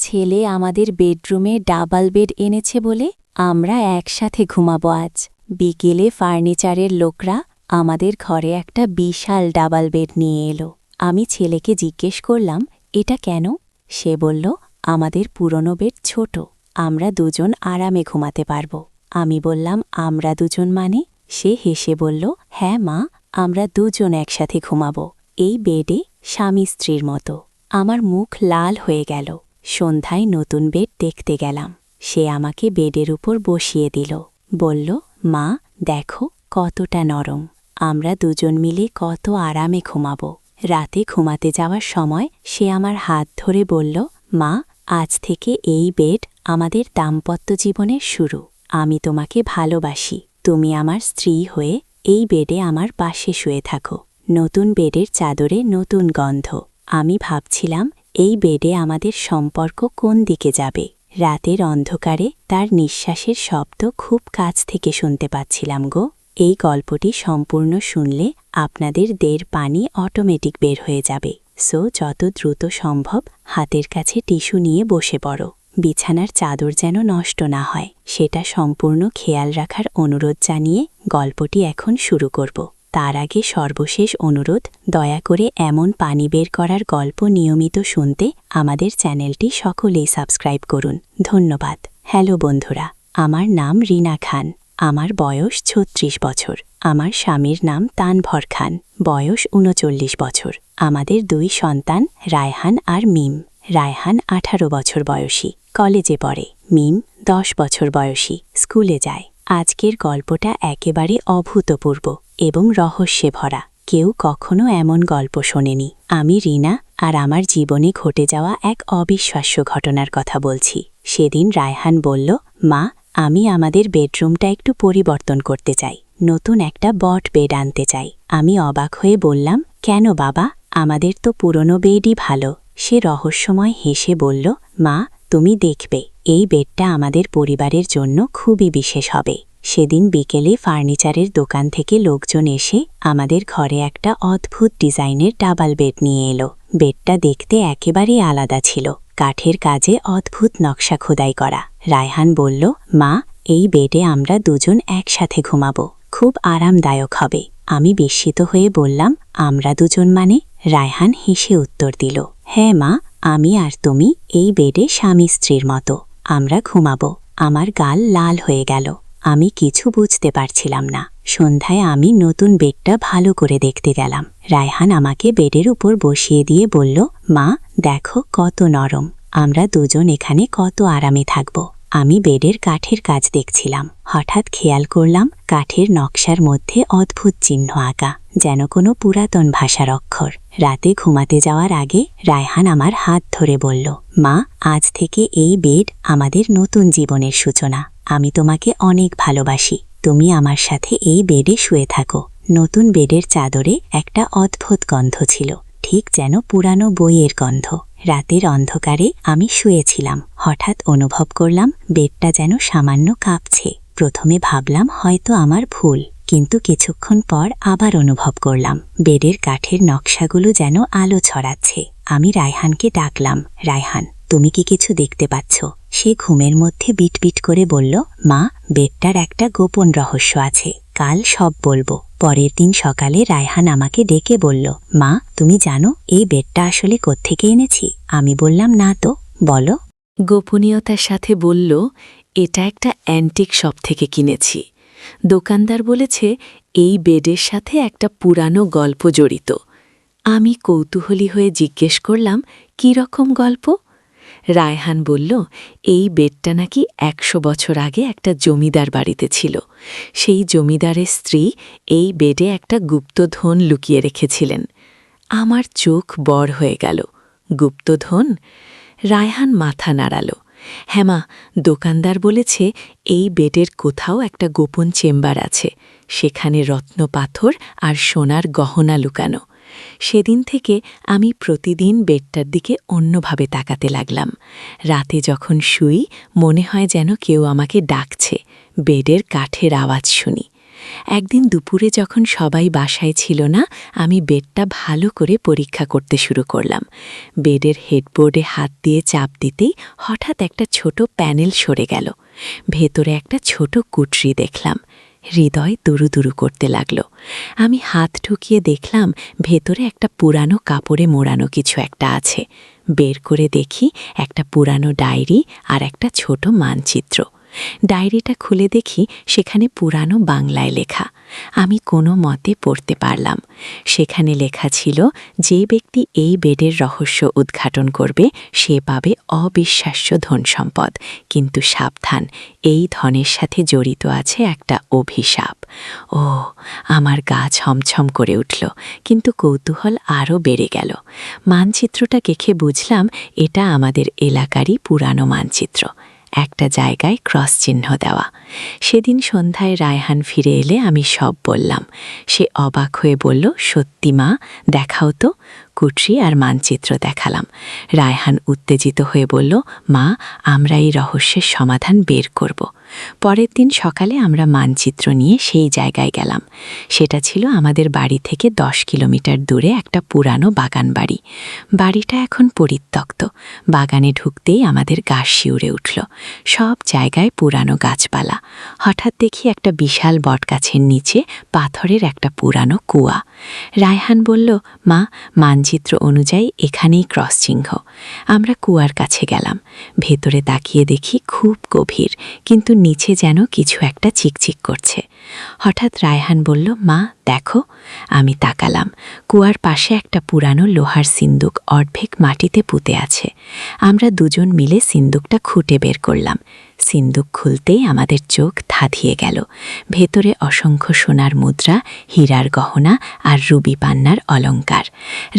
ছেলে আমাদের বেডরুমে ডাবল বেড এনেছে বলে আমরা একসাথে ঘুমাবো আজ। বিকেলে ফার্নিচারের লোকরা আমাদের ঘরে একটা বিশাল ডাবল বেড নিয়ে এলো। আমি ছেলেকে জিজ্ঞেস করলাম, এটা কেন? সে বলল, আমাদের পুরনো বেড ছোট, আমরা দুজন আরামে ঘুমাতে পারব। আমি বললাম, আমরা দুজন মানে? সে হেসে বলল, হ্যাঁ মা, আমরা দুজন একসাথে ঘুমাবো, এই বেডে স্বামী স্ত্রীর মতো। আমার মুখ লাল হয়ে গেল। সন্ধ্যায় নতুন বেড দেখতে গেলাম। সে আমাকে বেডের উপর বসিয়ে দিল, বলল, মা দেখো কতটা নরম, আমরা দুজন মিলে কত আরামে ঘুমাবো। রাতে ঘুমাতে যাওয়ার সময় সে আমার হাত ধরে বলল, মা আজ থেকে এই বেড আমাদের দাম্পত্য জীবনের শুরু। আমি তোমাকে ভালোবাসি, তুমি আমার স্ত্রী হয়ে এই বেডে আমার পাশে শুয়ে থাকো। নতুন বেডের চাদরে নতুন গন্ধ। আমি ভাবছিলাম এই বেডে আমাদের সম্পর্ক কোন দিকে যাবে। রাতের অন্ধকারে তার নিঃশ্বাসের শব্দ খুব কাছ থেকে শুনতে পাচ্ছিলাম গো। এই গল্পটি সম্পূর্ণ শুনলে আপনাদের দের পানি অটোমেটিক বের হয়ে যাবে। সো যত দ্রুত সম্ভব হাতের কাছে টিস্যু নিয়ে বসে পড়ো। বিছানার চাদর যেন নষ্ট না হয় সেটা সম্পূর্ণ খেয়াল রাখার অনুরোধ জানিয়ে গল্পটি এখন শুরু করব। তার আগে সর্বশেষ অনুরোধ, দয়া করে এমন পানি বের করার গল্প নিয়মিত শুনতে আমাদের চ্যানেলটি সকলেই সাবস্ক্রাইব করুন। ধন্যবাদ। হ্যালো বন্ধুরা, আমার নাম রিনা খান, আমার বয়স ৩৬ বছর। আমার স্বামীর নাম তানভর খান, বয়স ৩৯ বছর। আমাদের দুই সন্তান রায়হান আর মিম। রায়হান ১৮ বছর বয়সী, কলেজে পড়ে। মিম ১০ বছর বয়সী, স্কুলে যায়। আজকের গল্পটা একেবারে অভূতপূর্ব এবং রহস্যে ভরা। কেউ কখনো এমন গল্প শোনেনি। আমি রিনা, আর আমার জীবনে ঘটে যাওয়া এক অবিশ্বাস্য ঘটনার কথা বলছি। সেদিন রায়হান বলল, মা আমি আমাদের বেডরুমটা একটু পরিবর্তন করতে চাই, নতুন একটা বট বেড আনতে চাই। আমি অবাক হয়ে বললাম, কেন বাবা, আমাদের তো পুরনো বেডই ভালো। সে রহস্যময় হেসে বলল, মা তুমি দেখবে এই বেডটা আমাদের পরিবারের জন্য খুবই বিশেষ হবে। সেদিন বিকেলে ফার্নিচারের দোকান থেকে লোকজন এসে আমাদের ঘরে একটা অদ্ভুত ডিজাইনের ডাবল বেড নিয়ে এলো। বেডটা দেখতে একেবারেই আলাদা ছিল, কাঠের কাজে অদ্ভুত নকশা খোদাই করা। রায়হান বলল, মা এই বেডে আমরা দুজন একসাথে ঘুমাবো, খুব আরামদায়ক হবে। আমি বিস্মিত হয়ে বললাম, আমরা দুজন মানে? রায়হান হেসে উত্তর দিল, হ্যাঁ মা, আমি আর তুমি এই বেডে স্বামী স্ত্রীর মতো আমরা ঘুমাবো। আমার গাল লাল হয়ে গেল, আমি কিছু বুঝতে পারছিলাম না। সন্ধ্যায় আমি নতুন বেডটা ভালো করে দেখতে গেলাম। রায়হান আমাকে বেডের উপর বসিয়ে দিয়ে বলল, মা দেখো কত নরম, আমরা দুজন এখানে কত আরামে থাকব। আমি বেডের কাঠের কাজ দেখছিলাম, হঠাৎ খেয়াল করলাম কাঠের নকশার মধ্যে অদ্ভুত চিহ্ন আঁকা, যেন কোনো পুরাতন ভাষার অক্ষর। রাতে ঘুমাতে যাওয়ার আগে রায়হান আমার হাত ধরে বলল, মা আজ থেকে এই বেড আমাদের নতুন জীবনের সূচনা। আমি তোমাকে অনেক ভালোবাসি, তুমি আমার সাথে এই বেডে শুয়ে থাকো। নতুন বেডের চাদরে একটা অদ্ভুত গন্ধ ছিল, ঠিক যেন পুরানো বইয়ের গন্ধ। রাতের অন্ধকারে আমি শুয়েছিলাম, হঠাৎ অনুভব করলাম বেডটা যেন সামান্য কাঁপছে। প্রথমে ভাবলাম হয়তো আমার ভুল, কিন্তু কিছুক্ষণ পর আবার অনুভব করলাম বেডের কাঠের নকশাগুলো যেন আলো ছড়াচ্ছে। আমি রায়হানকে ডাকলাম, রায়হান তুমি কি কিছু দেখতে পাচ্ছ? সে ঘুমের মধ্যে বিটবিট করে বলল, মা বেডটার একটা গোপন রহস্য আছে, কাল সব বলবো। পরের দিন সকালে রায়হান আমাকে ডেকে বলল, মা তুমি জানো এই বেডটা আসলে কোত্থেকে এনেছি? আমি বললাম, না তো, বলো। গোপনীয়তার সাথে বলল, এটা একটা অ্যান্টিক শপ থেকে কিনেছি। দোকানদার বলেছে এই বেডের সাথে একটা পুরানো গল্প জড়িত। আমি কৌতূহলী হয়ে জিজ্ঞেস করলাম, কী রকম গল্প? রায়হান বলল, এই বেডটা নাকি ১০০ বছর আগে একটা জমিদার বাড়িতে ছিল। সেই জমিদারের স্ত্রী এই বেডে একটা গুপ্তধন লুকিয়ে রেখেছিলেন। আমার চোখ বড় হয়ে গেল। গুপ্তধন? রায়হান মাথা নাড়াল। হ্যাঁ মা, দোকানদার বলেছে এই বেডের কোথাও একটা গোপন চেম্বার আছে, সেখানে রত্ন পাথর আর সোনার গহনা লুকানো। সেদিন থেকে আমি প্রতিদিন বেডটার দিকে অন্যভাবে তাকাতে লাগলাম। রাতে যখন শুই মনে হয় যেন কেউ আমাকে ডাকছে। বেডের কাঠের আওয়াজ শুনি। একদিন দুপুরে যখন সবাই বাসায় ছিল না, আমি বেডটা ভালো করে পরীক্ষা করতে শুরু করলাম। বেডের হেডবোর্ডে হাত দিয়ে চাপ দিতেই হঠাৎ একটা ছোট প্যানেল সরে গেল। ভেতরে একটা ছোট কুটরি দেখলাম। হৃদয় দুরু করতে লাগল। আমি হাত ঢুকিয়ে দেখলাম ভেতরে একটা পুরানো কাপড়ে মোড়ানো কিছু একটা আছে। বের করে দেখি একটা পুরানো ডায়েরি আর একটা ছোট মানচিত্র। ডায়েরিটা খুলে দেখি সেখানে পুরানো বাংলায় লেখা। আমি কোনো মতে পড়তে পারলাম। সেখানে লেখা ছিল, যে ব্যক্তি এই বেডের রহস্য উদ্ঘাটন করবে সে পাবে অবিশ্বাস্য ধনসম্পদ, কিন্তু সাবধান, এই ধনের সাথে জড়িত আছে একটা অভিশাপ। ও, আমার গা ছমছম করে উঠল, কিন্তু কৌতূহল আরও বেড়ে গেল। মানচিত্রটা দেখে বুঝলাম এটা আমাদের এলাকারই পুরানো মানচিত্র। একটা জায়গায় ক্রস চিহ্ন দেওয়া। সেদিন সন্ধ্যায় রায়হান ফিরে এলে আমি সব বললাম। সে অবাক হয়ে বলল, সত্যি মা, দেখাও তো। কুটরি আর মানচিত্র দেখালাম। রায়হান উত্তেজিত হয়ে বলল, মা, আমরা এই রহস্যের সমাধান বের করব। পরের দিন সকালে আমরা মানচিত্র নিয়ে সেই জায়গায় গেলাম। সেটা ছিল আমাদের বাড়ি থেকে 10 কিলোমিটার দূরে একটা পুরানো বাগান বাড়ি। বাড়িটা এখন পরিত্যক্ত। বাগানে ঢুকতেই আমাদের গা শিউরে উঠল। সব জায়গায় পুরানো গাছপালা। হঠাৎ দেখি একটা বিশাল বটগাছের নিচে পাথরের একটা পুরানো কুয়া। রায়হান বলল, মা, মানচিত্র অনুযায়ী এখানেই ক্রস চিহ্ন। আমরা কুয়ার কাছে গেলাম। ভেতরে তাকিয়ে দেখি খুব গভীর, কিন্তু নিচে যেন কিছু একটা চিকচিক করছে। হঠাৎ রায়হান বলল, মা, দেখো। আমি তাকালাম। কুয়ার পাশে একটা পুরানো লোহার সিন্দুক অর্ধেক মাটিতে পুঁতে আছে। আমরা দুজন মিলে সিন্দুকটা খুঁটে বের করলাম। সিন্দুক খুলতেই আমাদের চোখ ধাঁধিয়ে গেল। ভেতরে অসংখ্য সোনার মুদ্রা, হীরার গহনা আর রুবি পান্নার অলংকার।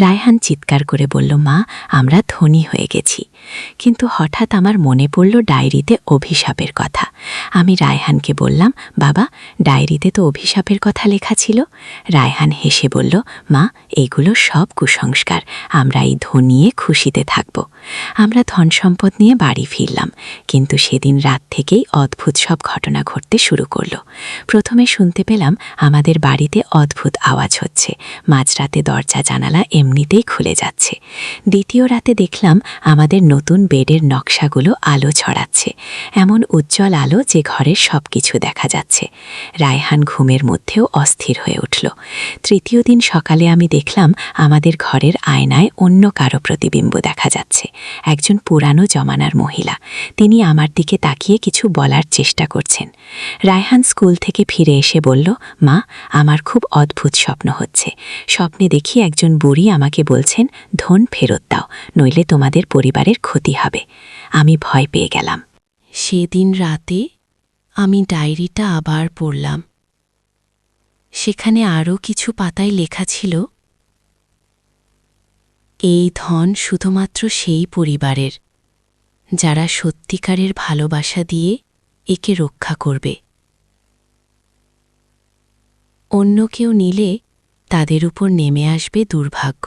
রায়হান চিৎকার করে বলল, মা, আমরা ধনী হয়ে গেছি। কিন্তু হঠাৎ আমার মনে পড়ল ডায়েরিতে অভিশাপের কথা। আমি রায়হানকে বললাম, বাবা, ডায়েরিতে তো অভিশাপের কথা লেখা ছিল। রায়হান হেসে বলল, মা, এইগুলো সব কুসংস্কার, আমরা এই ধন নিয়ে খুশিতে থাকব। আমরা ধন সম্পদ নিয়ে বাড়ি ফিরলাম, কিন্তু সেদিন রাত থেকেই অদ্ভুত সব ঘটনা ঘটতে শুরু করল। প্রথমে শুনতে পেলাম আমাদের বাড়িতে অদ্ভুত আওয়াজ হচ্ছে। মাঝরাতে দরজা জানালা এমনিতেই খুলে যাচ্ছে। দ্বিতীয় রাতে দেখলাম আমাদের নতুন বেডের নকশাগুলো আলো ছড়াচ্ছে, এমন উজ্জ্বল আলো যে ঘরের সব কিছু দেখা যাচ্ছে। রায়হান ঘুমের মধ্যেও অস্থির হয়ে উঠল। তৃতীয় দিন সকালে আমি দেখলাম আমাদের ঘরের আয়নায় অন্য কারো প্রতিবিম্ব দেখা যাচ্ছে। একজন পুরানো জমানার মহিলা। তিনি আমার দিকে তাকিয়ে কিছু বলার চেষ্টা করছেন। রায়হান স্কুল থেকে ফিরে এসে বলল, মা, আমার খুব অদ্ভুত স্বপ্ন হচ্ছে। স্বপ্নে দেখি একজন বুড়ি আমাকে বলছেন, ধন ফেরত দাও, নইলে তোমাদের পরিবারের ক্ষতি হবে। আমি ভয় পেয়ে গেলাম। সেদিন রাতে আমি ডায়েরিটা আবার পড়লাম। সেখানে আরও কিছু পাতায় লেখা ছিল, এই ধন শুধুমাত্র সেই পরিবারের যারা সত্যিকারের ভালোবাসা দিয়ে একে রক্ষা করবে। অন্য কেউ নিলে তাদের উপর নেমে আসবে দুর্ভাগ্য।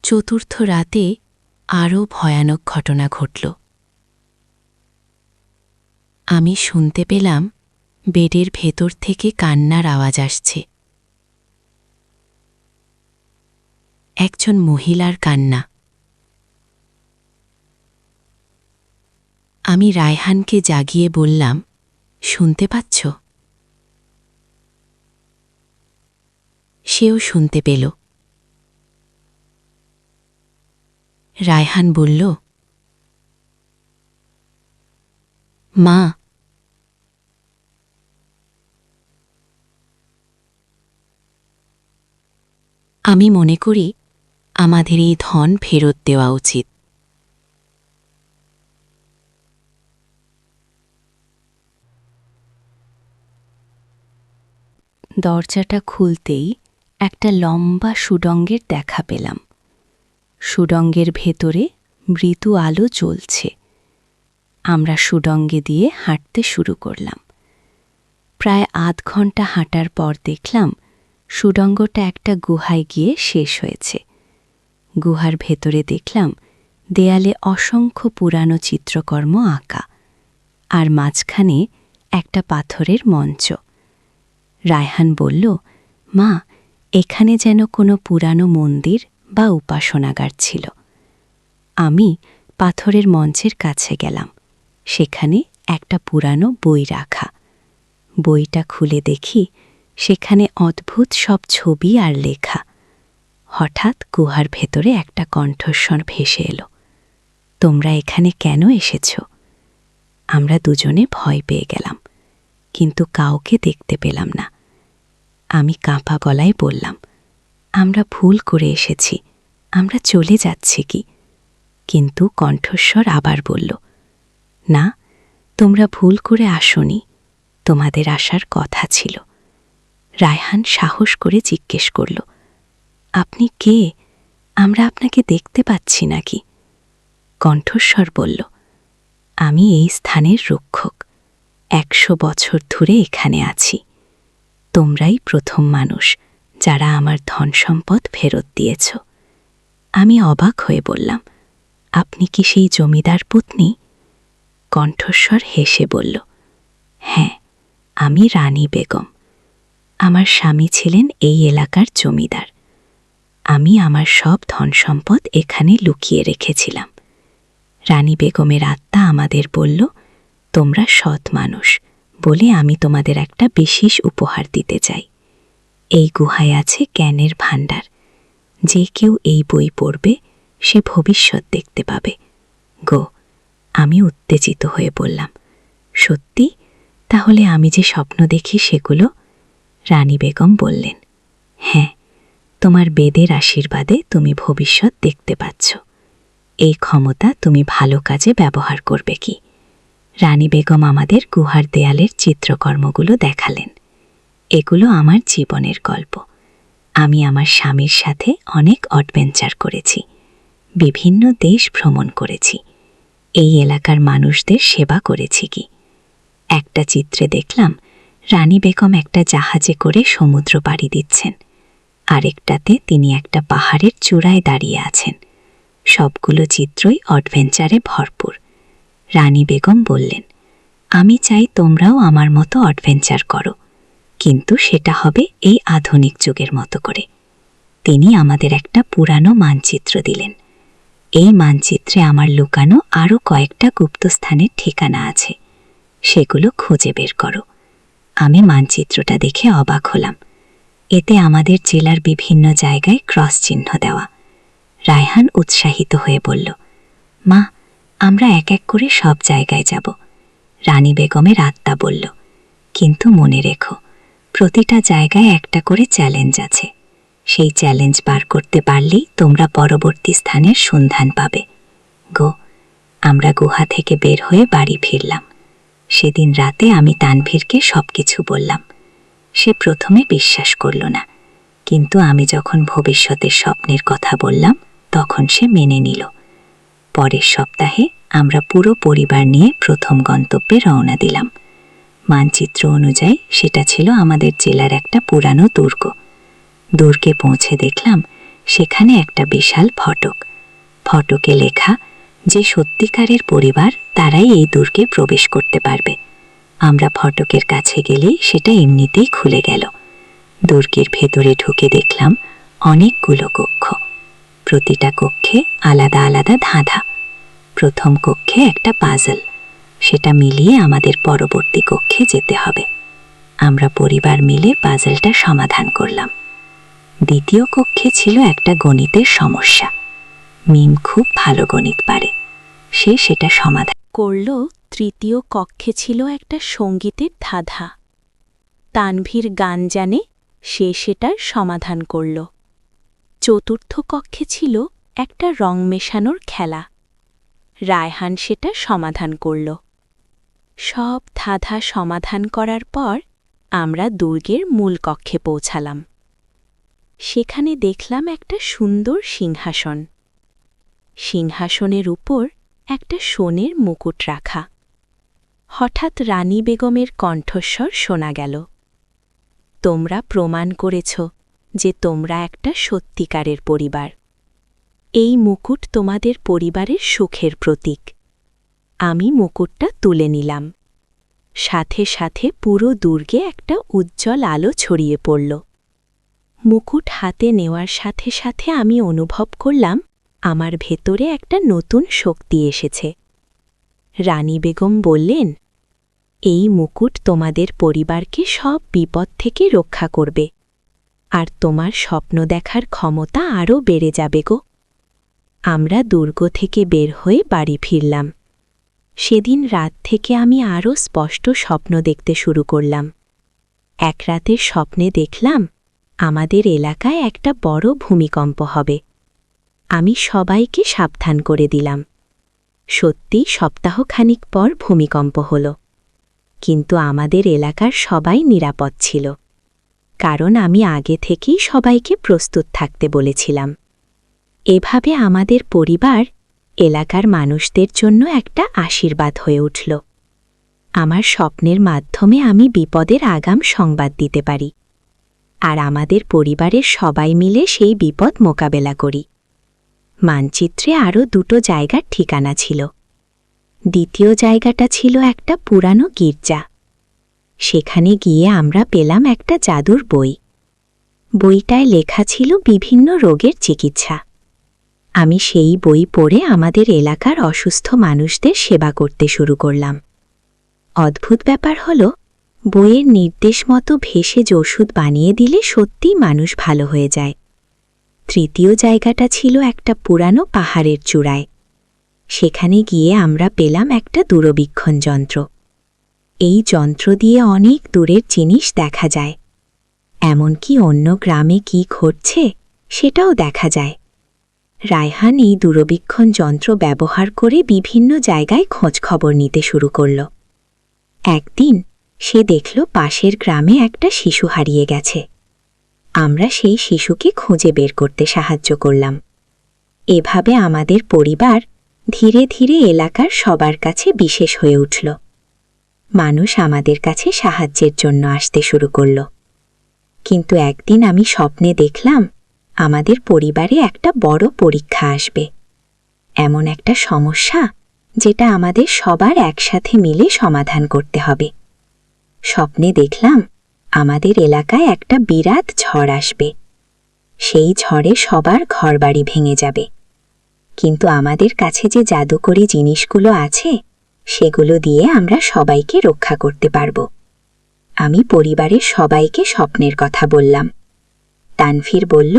চতুর্থ রাতে আরও ভয়ানক ঘটনা ঘটল। আমি শুনতে পেলাম বেডের ভেতর থেকে কান্নার আওয়াজ আসছে। একজন মহিলার কান্না। আমি রায়হানকে জাগিয়ে বললাম, শুনতে পাচ্ছ? সেও শুনতে পেল। রায়হান বলল, মা, আমি মনে করি আমাদের এই ধন ফেরত দেওয়া উচিত। দরজাটা খুলতেই একটা লম্বা সুড়ঙ্গের দেখা পেলাম। সুড়ঙ্গের ভেতরে মৃদু আলো জ্বলছে। আমরা সুড়ঙ্গে দিয়ে হাঁটতে শুরু করলাম। প্রায় আধ ঘন্টা হাঁটার পর দেখলাম সুড়ঙ্গটা একটা গুহায় গিয়ে শেষ হয়েছে। গুহার ভেতরে দেখলাম দেয়ালে অসংখ্য পুরানো চিত্রকর্ম আঁকা, আর মাঝখানে একটা পাথরের মঞ্চ। রায়হান বলল, মা, এখানে যেন কোনো পুরানো মন্দির বা উপাসনাগার ছিল। আমি পাথরের মঞ্চের কাছে গেলাম। সেখানে একটা পুরানো বই রাখা। বইটা খুলে দেখি সেখানে অদ্ভুত সব ছবি আর লেখা। হঠাৎ গুহার ভেতরে একটা কণ্ঠস্বর ভেসে এলো, তোমরা এখানে কেন এসেছ? আমরা দুজনে ভয় পেয়ে গেলাম, কিন্তু কাউকে দেখতে পেলাম না। আমি কাঁপা গলায় বললাম, আমরা ভুল করে এসেছি, আমরা চলে যাচ্ছি কি? কিন্তু কণ্ঠস্বর আবার বলল, না, তোমরা ভুল করে আসোনি, তোমাদের আসার কথা ছিল। রায়হান সাহস করে জিজ্ঞেস করল, আপনি কে? আমরা আপনাকে দেখতে পাচ্ছি নাকি? কণ্ঠস্বর বলল, আমি এই স্থানের রক্ষক, 100 বছর ধরে এখানে আছি। তোমরাই প্রথম মানুষ যারা আমার ধন সম্পদ ফেরত দিয়েছ। আমি অবাক হয়ে বললাম, আপনি কি সেই জমিদার পত্নী? কণ্ঠস্বর হেসে বলল, হ্যাঁ, আমি রানী বেগম। আমার স্বামী ছিলেন এই এলাকার জমিদার। আমি আমার সব ধন সম্পদ এখানে লুকিয়ে রেখেছিলাম। রানী বেগমের আত্মা আমাদের বলল, তোমরা সৎ মানুষ বলে আমি তোমাদের একটা বিশেষ উপহার দিতে চাই। এই গুহায় আছে জ্ঞানের ভাণ্ডার। যে কেউ এই বই পড়বে সে ভবিষ্যৎ দেখতে পাবে। গো, আমি উত্তেজিত হয়ে বললাম, সত্যি? তাহলে আমি যে স্বপ্ন দেখি সেগুলো? রানী বেগম বললেন, হ্যাঁ, তোমার বেদের আশীর্বাদে তুমি ভবিষ্যৎ দেখতে পাচ্ছ। এই ক্ষমতা তুমি ভালো কাজে ব্যবহার করবে কি? রানী বেগম আমাদের গুহার দেয়ালের চিত্রকর্মগুলো দেখালেন। এগুলো আমার জীবনের গল্প। আমি আমার স্বামীর সাথে অনেক অ্যাডভেঞ্চার করেছি, বিভিন্ন দেশ ভ্রমণ করেছি, এই এলাকার মানুষদের সেবা করেছি কি। একটা চিত্রে দেখলাম রানী বেগম একটা জাহাজে করে সমুদ্র পাড়ি দিচ্ছেন, আরেকটাতে তিনি একটা পাহাড়ের চূড়ায় দাঁড়িয়ে আছেন। সবগুলো চিত্রই অ্যাডভেঞ্চারে ভরপুর। রানী বেগম বললেন, আমি চাই তোমরাও আমার মতো অ্যাডভেঞ্চার করো, কিন্তু সেটা হবে এই আধুনিক যুগের মতো করে। তিনি আমাদের একটা পুরানো মানচিত্র দিলেন। এই মানচিত্রে আমার লুকানো আরও কয়েকটা গুপ্তস্থানের ঠিকানা আছে, সেগুলো খুঁজে বের করো। আমি মানচিত্রটা দেখে অবাক হলাম। এতে আমাদের জেলার বিভিন্ন জায়গায় ক্রস চিহ্ন দেওয়া। রায়হান উৎসাহিত হয়ে বলল, মা, আমরা এক এক করে সব জায়গায় যাব। রানী বেগমের আত্মা বলল, কিন্তু মনে রেখো, প্রতিটা জায়গায় একটা করে চ্যালেঞ্জ আছে। সেই চ্যালেঞ্জ বার করতে পারলেই তোমরা পরবর্তী স্থানের সন্ধান পাবে। গো, আমরা গুহা থেকে বের হয়ে বাড়ি ফিরলাম। সেদিন রাতে আমি তানভীরকে সবকিছু বললাম। সে প্রথমে বিশ্বাস করল না, কিন্তু আমি যখন ভবিষ্যতের স্বপ্নের কথা বললাম তখন সে মেনে নিল। পরের সপ্তাহে আমরা পুরো পরিবার নিয়ে প্রথম গন্তব্যে রওনা দিলাম। মানচিত্র অনুযায়ী সেটা ছিল আমাদের জেলার একটা পুরানো দুর্গ। দুর্গে পৌঁছে দেখলাম সেখানে একটা বিশাল ফটক। ফটকে লেখা, যে সত্যিকারের পরিবার তারাই এই দুর্গে প্রবেশ করতে পারবে। আমরা ফটকের কাছে গেলেই সেটা এমনিতেই খুলে গেল। দুর্গের ভেতরে ঢুকে দেখলাম অনেকগুলো কক্ষ। প্রতিটা কক্ষে আলাদা আলাদা ধাঁধা। প্রথম কক্ষে একটা পাজল, সেটা মিলিয়ে আমাদের পরবর্তী কক্ষে যেতে হবে। আমরা পরিবার মিলে পাজলটা সমাধান করলাম। দ্বিতীয় কক্ষে ছিল একটা গণিতের সমস্যা। মিম খুব ভালো গণিত পারে, সে সেটা সমাধান করল। তৃতীয় কক্ষে ছিল একটা সঙ্গীতের ধাঁধা। তানভীর গান জানে, সে সেটার সমাধান করল। চতুর্থ কক্ষে ছিল একটা রং মেশানোর খেলা। রায়হান সেটা সমাধান করল। সব ধাঁধা সমাধান করার পর আমরা দুর্গের মূল কক্ষে পৌঁছালাম। সেখানে দেখলাম একটা সুন্দর সিংহাসন। সিংহাসনের উপর একটা সোনের মুকুট রাখা। হঠাৎ রানী বেগমের কণ্ঠস্বর শোনা গেল, তোমরা প্রমাণ করেছ যে তোমরা একটা সত্যিকারের পরিবার। এই মুকুট তোমাদের পরিবারের সুখের প্রতীক। আমি মুকুটটা তুলে নিলাম। সাথে সাথে পুরো দুর্গে একটা উজ্জ্বল আলো ছড়িয়ে পড়ল। মুকুট হাতে নেওয়ার সাথে সাথে আমি অনুভব করলাম আমার ভেতরে একটা নতুন শক্তি এসেছে। রানী বেগম বললেন, এই মুকুট তোমাদের পরিবারকে সব বিপদ থেকে রক্ষা করবে, আর তোমার স্বপ্ন দেখার ক্ষমতা আরও বেড়ে যাবে গো। আমরা দুর্গ থেকে বের হয়ে বাড়ি ফিরলাম। সেদিন রাত থেকে আমি আরও স্পষ্ট স্বপ্ন দেখতে শুরু করলাম। এক রাতের স্বপ্নে দেখলাম আমাদের এলাকায় একটা বড় ভূমিকম্প হবে। আমি সবাইকে সাবধান করে দিলাম। সত্যি সপ্তাহখানিক পর ভূমিকম্প হল, কিন্তু আমাদের এলাকার সবাই নিরাপদ ছিল, কারণ আমি আগে থেকেই সবাইকে প্রস্তুত থাকতে বলেছিলাম। এভাবে আমাদের পরিবার এলাকার মানুষদের জন্য একটা আশীর্বাদ হয়ে উঠল। আমার স্বপ্নের মাধ্যমে আমি বিপদের আগাম সংবাদ দিতে পারি, আর আমাদের পরিবারের সবাই মিলে সেই বিপদ মোকাবেলা করি। মানচিত্রে আরও দুটো জায়গার ঠিকানা ছিল। দ্বিতীয় জায়গাটা ছিল একটা পুরানো গির্জা। সেখানে গিয়ে আমরা পেলাম একটা জাদুর বই। বইটায় লেখা ছিল বিভিন্ন রোগের চিকিৎসা। আমি সেই বই পড়ে আমাদের এলাকার অসুস্থ মানুষদের সেবা করতে শুরু করলাম। অদ্ভুত ব্যাপার হল, বইয়ের নির্দেশ মতো ভেষজ ওষুধ বানিয়ে দিলে সত্যিই মানুষ ভালো হয়ে যায়। তৃতীয় জায়গাটা ছিল একটা পুরানো পাহাড়ের চূড়ায়। সেখানে গিয়ে আমরা পেলাম একটা দূরবীক্ষণ যন্ত্র। এই যন্ত্র দিয়ে অনেক দূরের জিনিস দেখা যায়, এমনকি অন্য গ্রামে কি ঘটছে সেটাও দেখা যায়। রায়হান এই দূরবীক্ষণ যন্ত্র ব্যবহার করে বিভিন্ন জায়গায় খোঁজখবর নিতে শুরু করল। একদিন সে দেখল পাশের গ্রামে একটা শিশু হারিয়ে গেছে। আমরা সেই শিশুকে খুঁজে বের করতে সাহায্য করলাম। এভাবে আমাদের পরিবার ধীরে ধীরে এলাকার সবার কাছে বিশেষ হয়ে উঠল। মানুষ আমাদের কাছে সাহায্যের জন্য আসতে শুরু করল। কিন্তু একদিন আমি স্বপ্নে দেখলাম আমাদের পরিবারে একটা বড় পরীক্ষা আসবে, এমন একটা সমস্যা যেটা আমাদের সবার একসাথে মিলে সমাধান করতে হবে। স্বপ্নে দেখলাম আমাদের এলাকায় একটা বিরাট ঝড় আসবে। সেই ঝড়ে সবার ঘরবাড়ি ভেঙে যাবে, কিন্তু আমাদের কাছে যে জাদুকরী জিনিসগুলো আছে সেগুলো দিয়ে আমরা সবাইকে রক্ষা করতে পারব। আমি পরিবারের সবাইকে স্বপ্নের কথা বললাম। তানভীর বলল,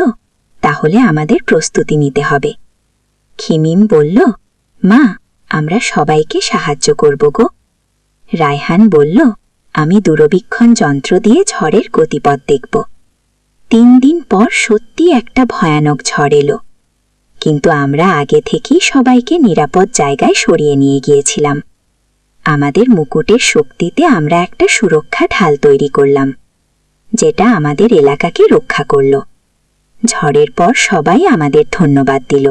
তাহলে আমাদের প্রস্তুতি নিতে হবে। খিমিম বলল, মা, আমরা সবাইকে সাহায্য করব গো। রায়হান বলল, আমি দূরবীক্ষণ যন্ত্র দিয়ে ঝড়ের গতিপথ দেখব। 3 দিন পর সত্যি একটা ভয়ানক ঝড় এলো, কিন্তু আমরা আগে থেকেই সবাইকে নিরাপদ জায়গায় সরিয়ে নিয়ে গিয়েছিলাম। আমাদের মুকুটের শক্তিতে আমরা একটা সুরক্ষা ঢাল তৈরি করলাম, যেটা আমাদের এলাকাকে রক্ষা করল। ঝড়ের পর সবাই আমাদের ধন্যবাদ দিল,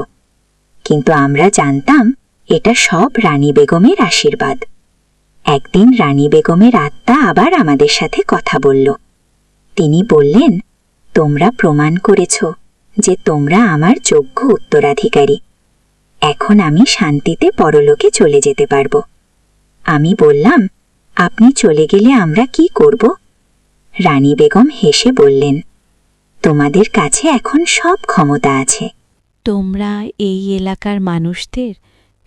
কিন্তু আমরা জানতাম এটা সব রানী বেগমের আশীর্বাদ। একদিন রানী বেগমের আত্মা আবার আমাদের সাথে কথা বলল। তিনি বললেন, তোমরা প্রমাণ করেছ যে তোমরা আমার যোগ্য উত্তরাধিকারী। এখন আমি শান্তিতে পরলোকে চলে যেতে পারব। আমি বললাম, আপনি চলে গেলে আমরা কি করব? রানী বেগম হেসে বললেন, তোমাদের কাছে এখন সব ক্ষমতা আছে। তোমরা এই এলাকার মানুষদের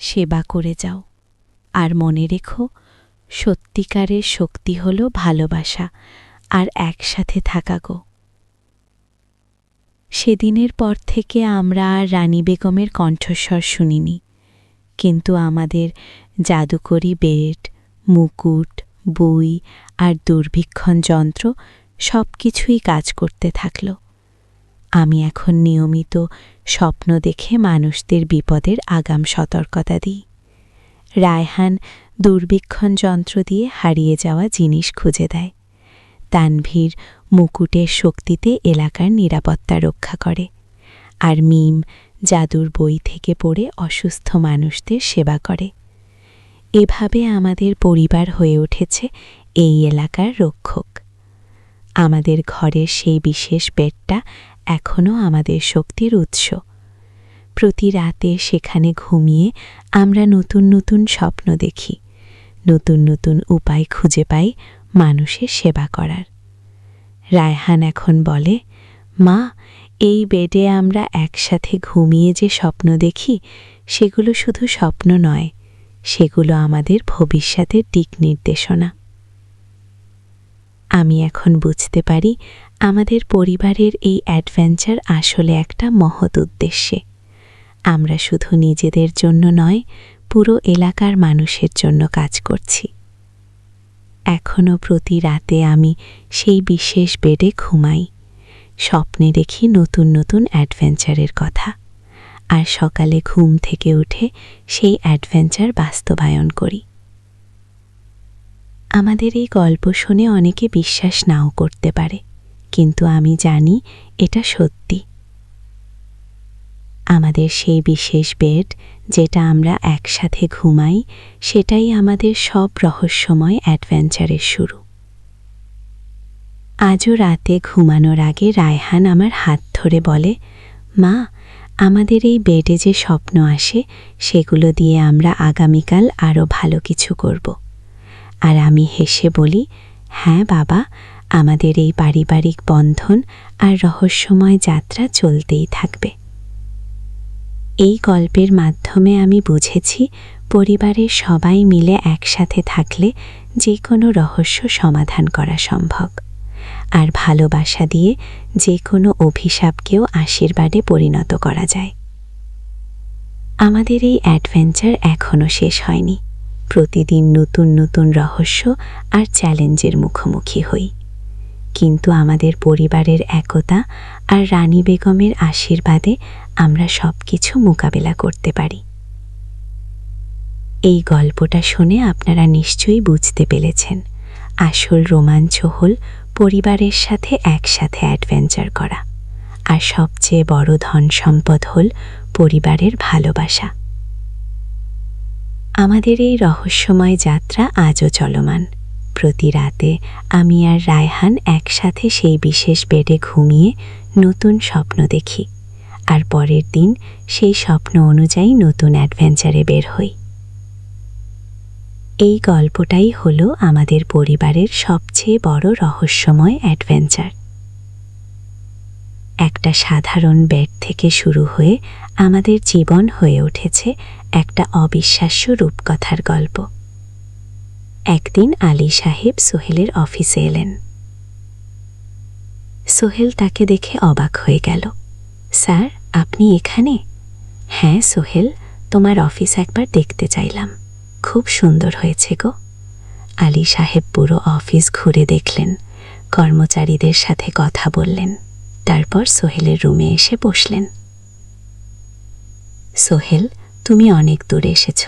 সেবা করে যাও, আর মনে রেখো, সত্যিকারের শক্তি হল ভালোবাসা আর একসাথে থাকা গো। সেদিনের পর থেকে আমরা আর রানী বেগমের কণ্ঠস্বর শুনিনি, কিন্তু আমাদের জাদুকরী বেড, মুকুট, বই আর দূরবীক্ষণ যন্ত্র সব কিছুই কাজ করতে থাকল। আমি এখন নিয়মিত স্বপ্ন দেখে মানুষদের বিপদের আগাম সতর্কতা দিই। রায়হান দূরবীক্ষণ যন্ত্র দিয়ে হারিয়ে যাওয়া জিনিস খুঁজে দেয়। তানভীর মুকুটের শক্তিতে এলাকার নিরাপত্তা রক্ষা করে, আর মিম জাদুর বই থেকে পড়ে অসুস্থ মানুষদের সেবা করে। এভাবে আমাদের পরিবার হয়ে উঠেছে এই এলাকার রক্ষক। আমাদের ঘরের সেই বিশেষ বেডটা এখনও আমাদের শক্তির উৎস। প্রতি রাতে সেখানে ঘুমিয়ে আমরা নতুন নতুন স্বপ্ন দেখি, নতুন নতুন উপায় খুঁজে পাই মানুষের সেবা করার। রায়হান এখন বলে, মা, এই বেডে আমরা একসাথে ঘুমিয়ে যে স্বপ্ন দেখি সেগুলো শুধু স্বপ্ন নয়, সেগুলো আমাদের ভবিষ্যতের দিক নির্দেশনা। আমি এখন বুঝতে পারি আমাদের পরিবারের এই অ্যাডভেঞ্চার আসলে একটা মহৎ উদ্দেশ্যে। আমরা শুধু নিজেদের জন্য নয়, পুরো এলাকার মানুষের জন্য কাজ করছি। এখনও প্রতি রাতে আমি সেই বিশেষ বেডে ঘুমাই, স্বপ্নে দেখি নতুন নতুন অ্যাডভেঞ্চারের কথা, আর সকালে ঘুম থেকে উঠে সেই অ্যাডভেঞ্চার বাস্তবায়ন করি। আমাদের এই গল্প শুনে অনেকে বিশ্বাস নাও করতে পারে, কিন্তু আমি জানি এটা সত্যি। আমাদের সেই বিশেষ বেড, যেটা আমরা একসাথে ঘুমাই, সেটাই আমাদের সব রহস্যময় অ্যাডভেঞ্চারের শুরু। আজও রাতে ঘুমানোর আগে রায়হান আমার হাত ধরে বলে, মা, আমাদের এই বেডে যে স্বপ্ন আসে সেগুলো দিয়ে আমরা আগামীকাল আরও ভালো কিছু করব। আর আমি হেসে বলি, হ্যাঁ বাবা, আমাদের এই পারিবারিক বন্ধন আর রহস্যময় যাত্রা চলতেই থাকবে। এই গল্পের মাধ্যমে আমি বুঝেছি পরিবারের সবাই মিলে একসাথে থাকলে যে কোনো রহস্য সমাধান করা সম্ভব, আর ভালোবাসা দিয়ে যে কোনো অভিশাপকেও আশীর্বাদে পরিণত করা যায়। আমাদের এই অ্যাডভেঞ্চার এখনও শেষ হয়নি। প্রতিদিন নতুন নতুন রহস্য আর চ্যালেঞ্জের মুখোমুখি হই, কিন্তু আমাদের পরিবারের একতা আর রানী বেগমের আশীর্বাদে আমরা সব কিছু মোকাবেলা করতে পারি। এই গল্পটা শুনে আপনারা নিশ্চয়ই বুঝতে পেরেছেন, আসল রোমাঞ্চ হল পরিবারের সাথে একসাথে অ্যাডভেঞ্চার করা, আর সবচেয়ে বড় ধন সম্পদ হল পরিবারের ভালোবাসা। আমাদের এই রহস্যময় যাত্রা আজও চলমান। প্রতি রাতে আমি আর রায়হান একসাথে সেই বিশেষ বেডে ঘুমিয়ে নতুন স্বপ্ন দেখি, আর পরের দিন সেই স্বপ্ন অনুযায়ী নতুন অ্যাডভেঞ্চারে বের হই। এই গল্পটাই হলো আমাদের পরিবারের সবচেয়ে বড় রহস্যময় অ্যাডভেঞ্চার। একটা সাধারণ বেড থেকে শুরু হয়ে আমাদের জীবন হয়ে উঠেছে একটা অবিশ্বাস্য রূপকথার গল্প। একদিন আলী সাহেব সোহেলের অফিসে এলেন। সোহেল তাকে দেখে অবাক হয়ে গেল। স্যার, আপনি এখানে? হ্যাঁ সোহেল, তোমার অফিস একবার দেখতে চাইলাম, খুব সুন্দর হয়েছে গো। আলী সাহেব পুরো অফিস ঘুরে দেখলেন, কর্মচারীদের সাথে কথা বললেন, তারপর সোহেলের রুমে এসে বসলেন। সোহেল, তুমি অনেক দূরে এসেছ।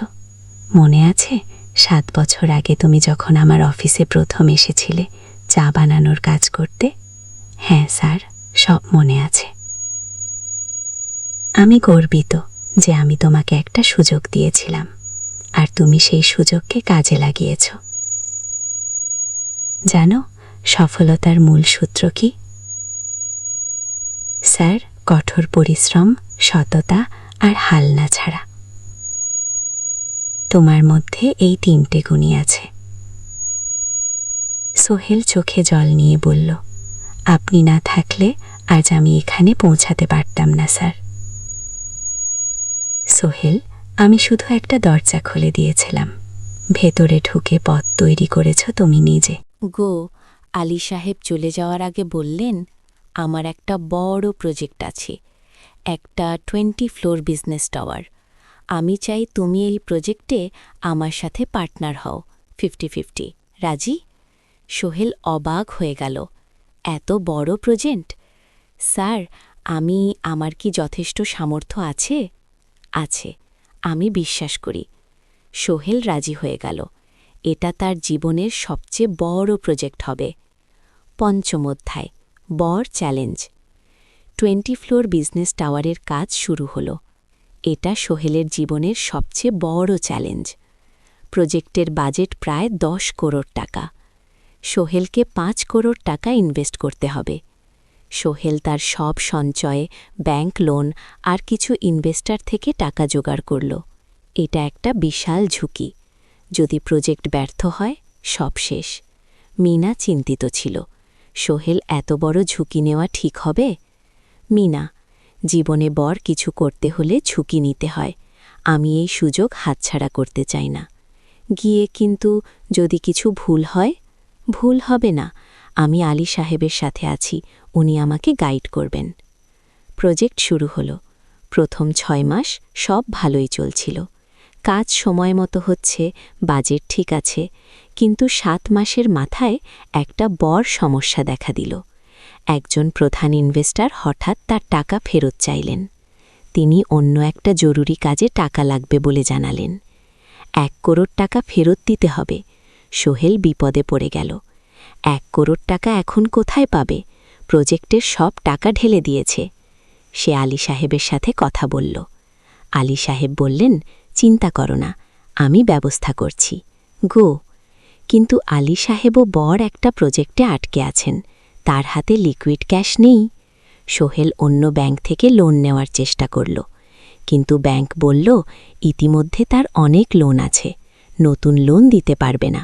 মনে আছে 7 বছর আগে তুমি যখন আমার অফিসে প্রথম এসেছিলে চা বানানোর কাজ করতে? হ্যাঁ স্যার, সব মনে আছে। আমি গর্বিত যে আমি তোমাকে একটা সুযোগ দিয়েছিলাম, আর তুমি সেই সুযোগকে কাজে লাগিয়েছ। জানো সফলতার মূল সূত্র কি? স্যার, কঠোর পরিশ্রম, সততা আর হাল না ছাড়া। তোমার মধ্যে এই 3টে গুণই আছে। সোহেল চোখে জল নিয়ে বলল, আপনি না থাকলে আজ আমি এখানে পৌঁছাতে পারতাম না স্যার। সোহেল, আমি শুধু একটা দরজা খুলে দিয়েছিলাম, ভেতরে ঢুকে পথ তৈরি করেছ তুমি নিজে। গো, আলী সাহেব চলে যাওয়ার আগে বললেন, আমার একটা বড় প্রজেক্ট আছে, একটা 20 ফ্লোর বিজনেস টাওয়ার। আমি চাই তুমি এই প্রজেক্টে আমার সাথে পার্টনার হও, 50-50। রাজি? সোহেল অবাক হয়ে গেল, এত বড় প্রজেক্ট? স্যার, আমার কি যথেষ্ট সামর্থ্য আছে? আছে, আমি বিশ্বাস করি। সোহেল রাজি হয়ে গেল। এটা তার জীবনের সবচেয়ে বড় প্রজেক্ট হবে। 5ম অধ্যায়, বড় চ্যালেঞ্জ। 20 ফ্লোর বিজনেস টাওয়ারের কাজ শুরু হলো। এটা সোহেলের জীবনের সবচেয়ে বড় চ্যালেঞ্জ। প্রজেক্টের বাজেট প্রায় 10 করোড় টাকা। সোহেলকে 5 করোড় টাকা ইনভেস্ট করতে হবে। সোহেল তার সব সঞ্চয়ে, ব্যাংক লোন আর কিছু ইনভেস্টর থেকে টাকা জোগাড় করল। এটা একটা বিশাল ঝুঁকি, যদি প্রজেক্ট ব্যর্থ হয় সব শেষ। মিনা চিন্তিত ছিল, সোহেল এত বড় ঝুঁকি নেওয়া ঠিক হবে? মিনা, জীবনে বড় কিছু করতে হলে ঝুঁকি নিতে হয়। আমি এই সুযোগ হাতছাড়া করতে চাই না। গিয়ে কিন্তু যদি কিছু ভুল হয়? ভুল হবে না, আমি আলী সাহেবের সাথে আছি, উনি আমাকে গাইড করবেন। প্রজেক্ট শুরু হলো। প্রথম 6 মাস সব ভালোই চলছিল। কাজ সময় মতো হচ্ছে, বাজেট ঠিক আছে, কিন্তু 7 মাসের মাথায় একটা বড় সমস্যা দেখা দিল। একজন প্রধান ইনভেস্টর হঠাৎ তার টাকা ফেরত চাইলেন। তিনি অন্য একটা জরুরি কাজে টাকা লাগবে বলে জানালেন। 1 কোটি টাকা ফেরত দিতে হবে। সোহেল বিপদে পড়ে গেল। 1 কোটি টাকা এখন কোথায় পাবে? প্রজেক্টের সব টাকা ঢেলে দিয়েছে। সে আলী সাহেবের সাথে কথা বলল। আলী সাহেব বললেন, চিন্তা করো না, আমি ব্যবস্থা করছি, গো। কিন্তু আলী সাহেবও বড় একটা প্রজেক্টে আটকে আছেন, তার হাতে লিকুইড ক্যাশ নেই। সোহেল অন্য ব্যাংক থেকে লোন নেওয়ার চেষ্টা করল, কিন্তু ব্যাংক বলল ইতিমধ্যে তার অনেক লোন আছে, নতুন লোন দিতে পারবে না।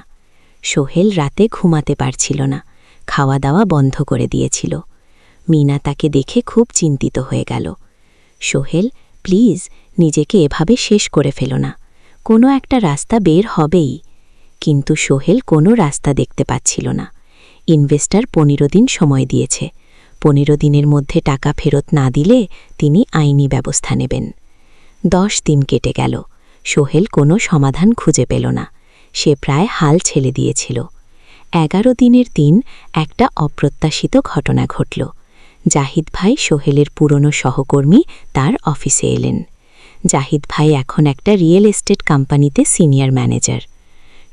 সোহেল রাতে ঘুমাতে পারছিল না, খাওয়া দাওয়া বন্ধ করে দিয়েছিল। মিনা তাকে দেখে খুব চিন্তিত হয়ে গেল। সোহেল, প্লিজ নিজেকে এভাবে শেষ করে ফেলো না, কোনো একটা রাস্তা বের হবেই। কিন্তু সোহেল কোনো রাস্তা দেখতে পাচ্ছিল না। ইনভেস্টর 15 দিন সময় দিয়েছে। 15 দিনের মধ্যে টাকা ফেরত না দিলে তিনি আইনি ব্যবস্থা নেবেন। 10 দিন কেটে গেল, সোহেল কোনো সমাধান খুঁজে পেল না। সে প্রায় হাল ছেড়ে দিয়েছিল। 11 দিনের দিন একটা অপ্রত্যাশিত ঘটনা ঘটল। জাহিদ ভাই, সোহেলের পুরনো সহকর্মী, তার অফিসে এলেন। জাহিদ ভাই এখন একটা রিয়েল এস্টেট কোম্পানিতে সিনিয়র ম্যানেজার।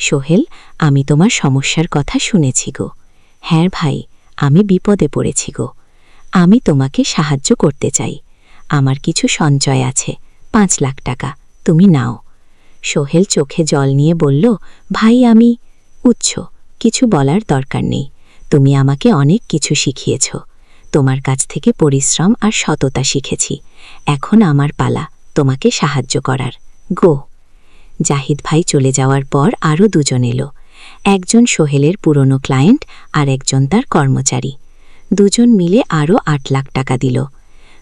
সোহেল, আমি তোমার সমস্যার কথা শুনেছি গো। হ্যাঁ ভাই, আমি বিপদে পড়েছি গো। আমি তোমাকে সাহায্য করতে চাই। আমার কিছু সঞ্চয় আছে, 5 লাখ টাকা, তুমি নাও। সোহেল চোখে জল নিয়ে বলল, ভাই আমি কিছু বলার দরকার নেই। তুমি আমাকে অনেক কিছু শিখিয়েছ। তোমার কাছ থেকে পরিশ্রম আর সততা শিখেছি। এখন আমার পালা তোমাকে সাহায্য করার, গো। জাহিদ ভাই চলে যাওয়ার পর আরও 2 জন এলো। একজন সোহেলের পুরনো ক্লায়েন্ট আর একজন তার কর্মচারী। 2 জন মিলে আরও 8 লাখ টাকা দিল।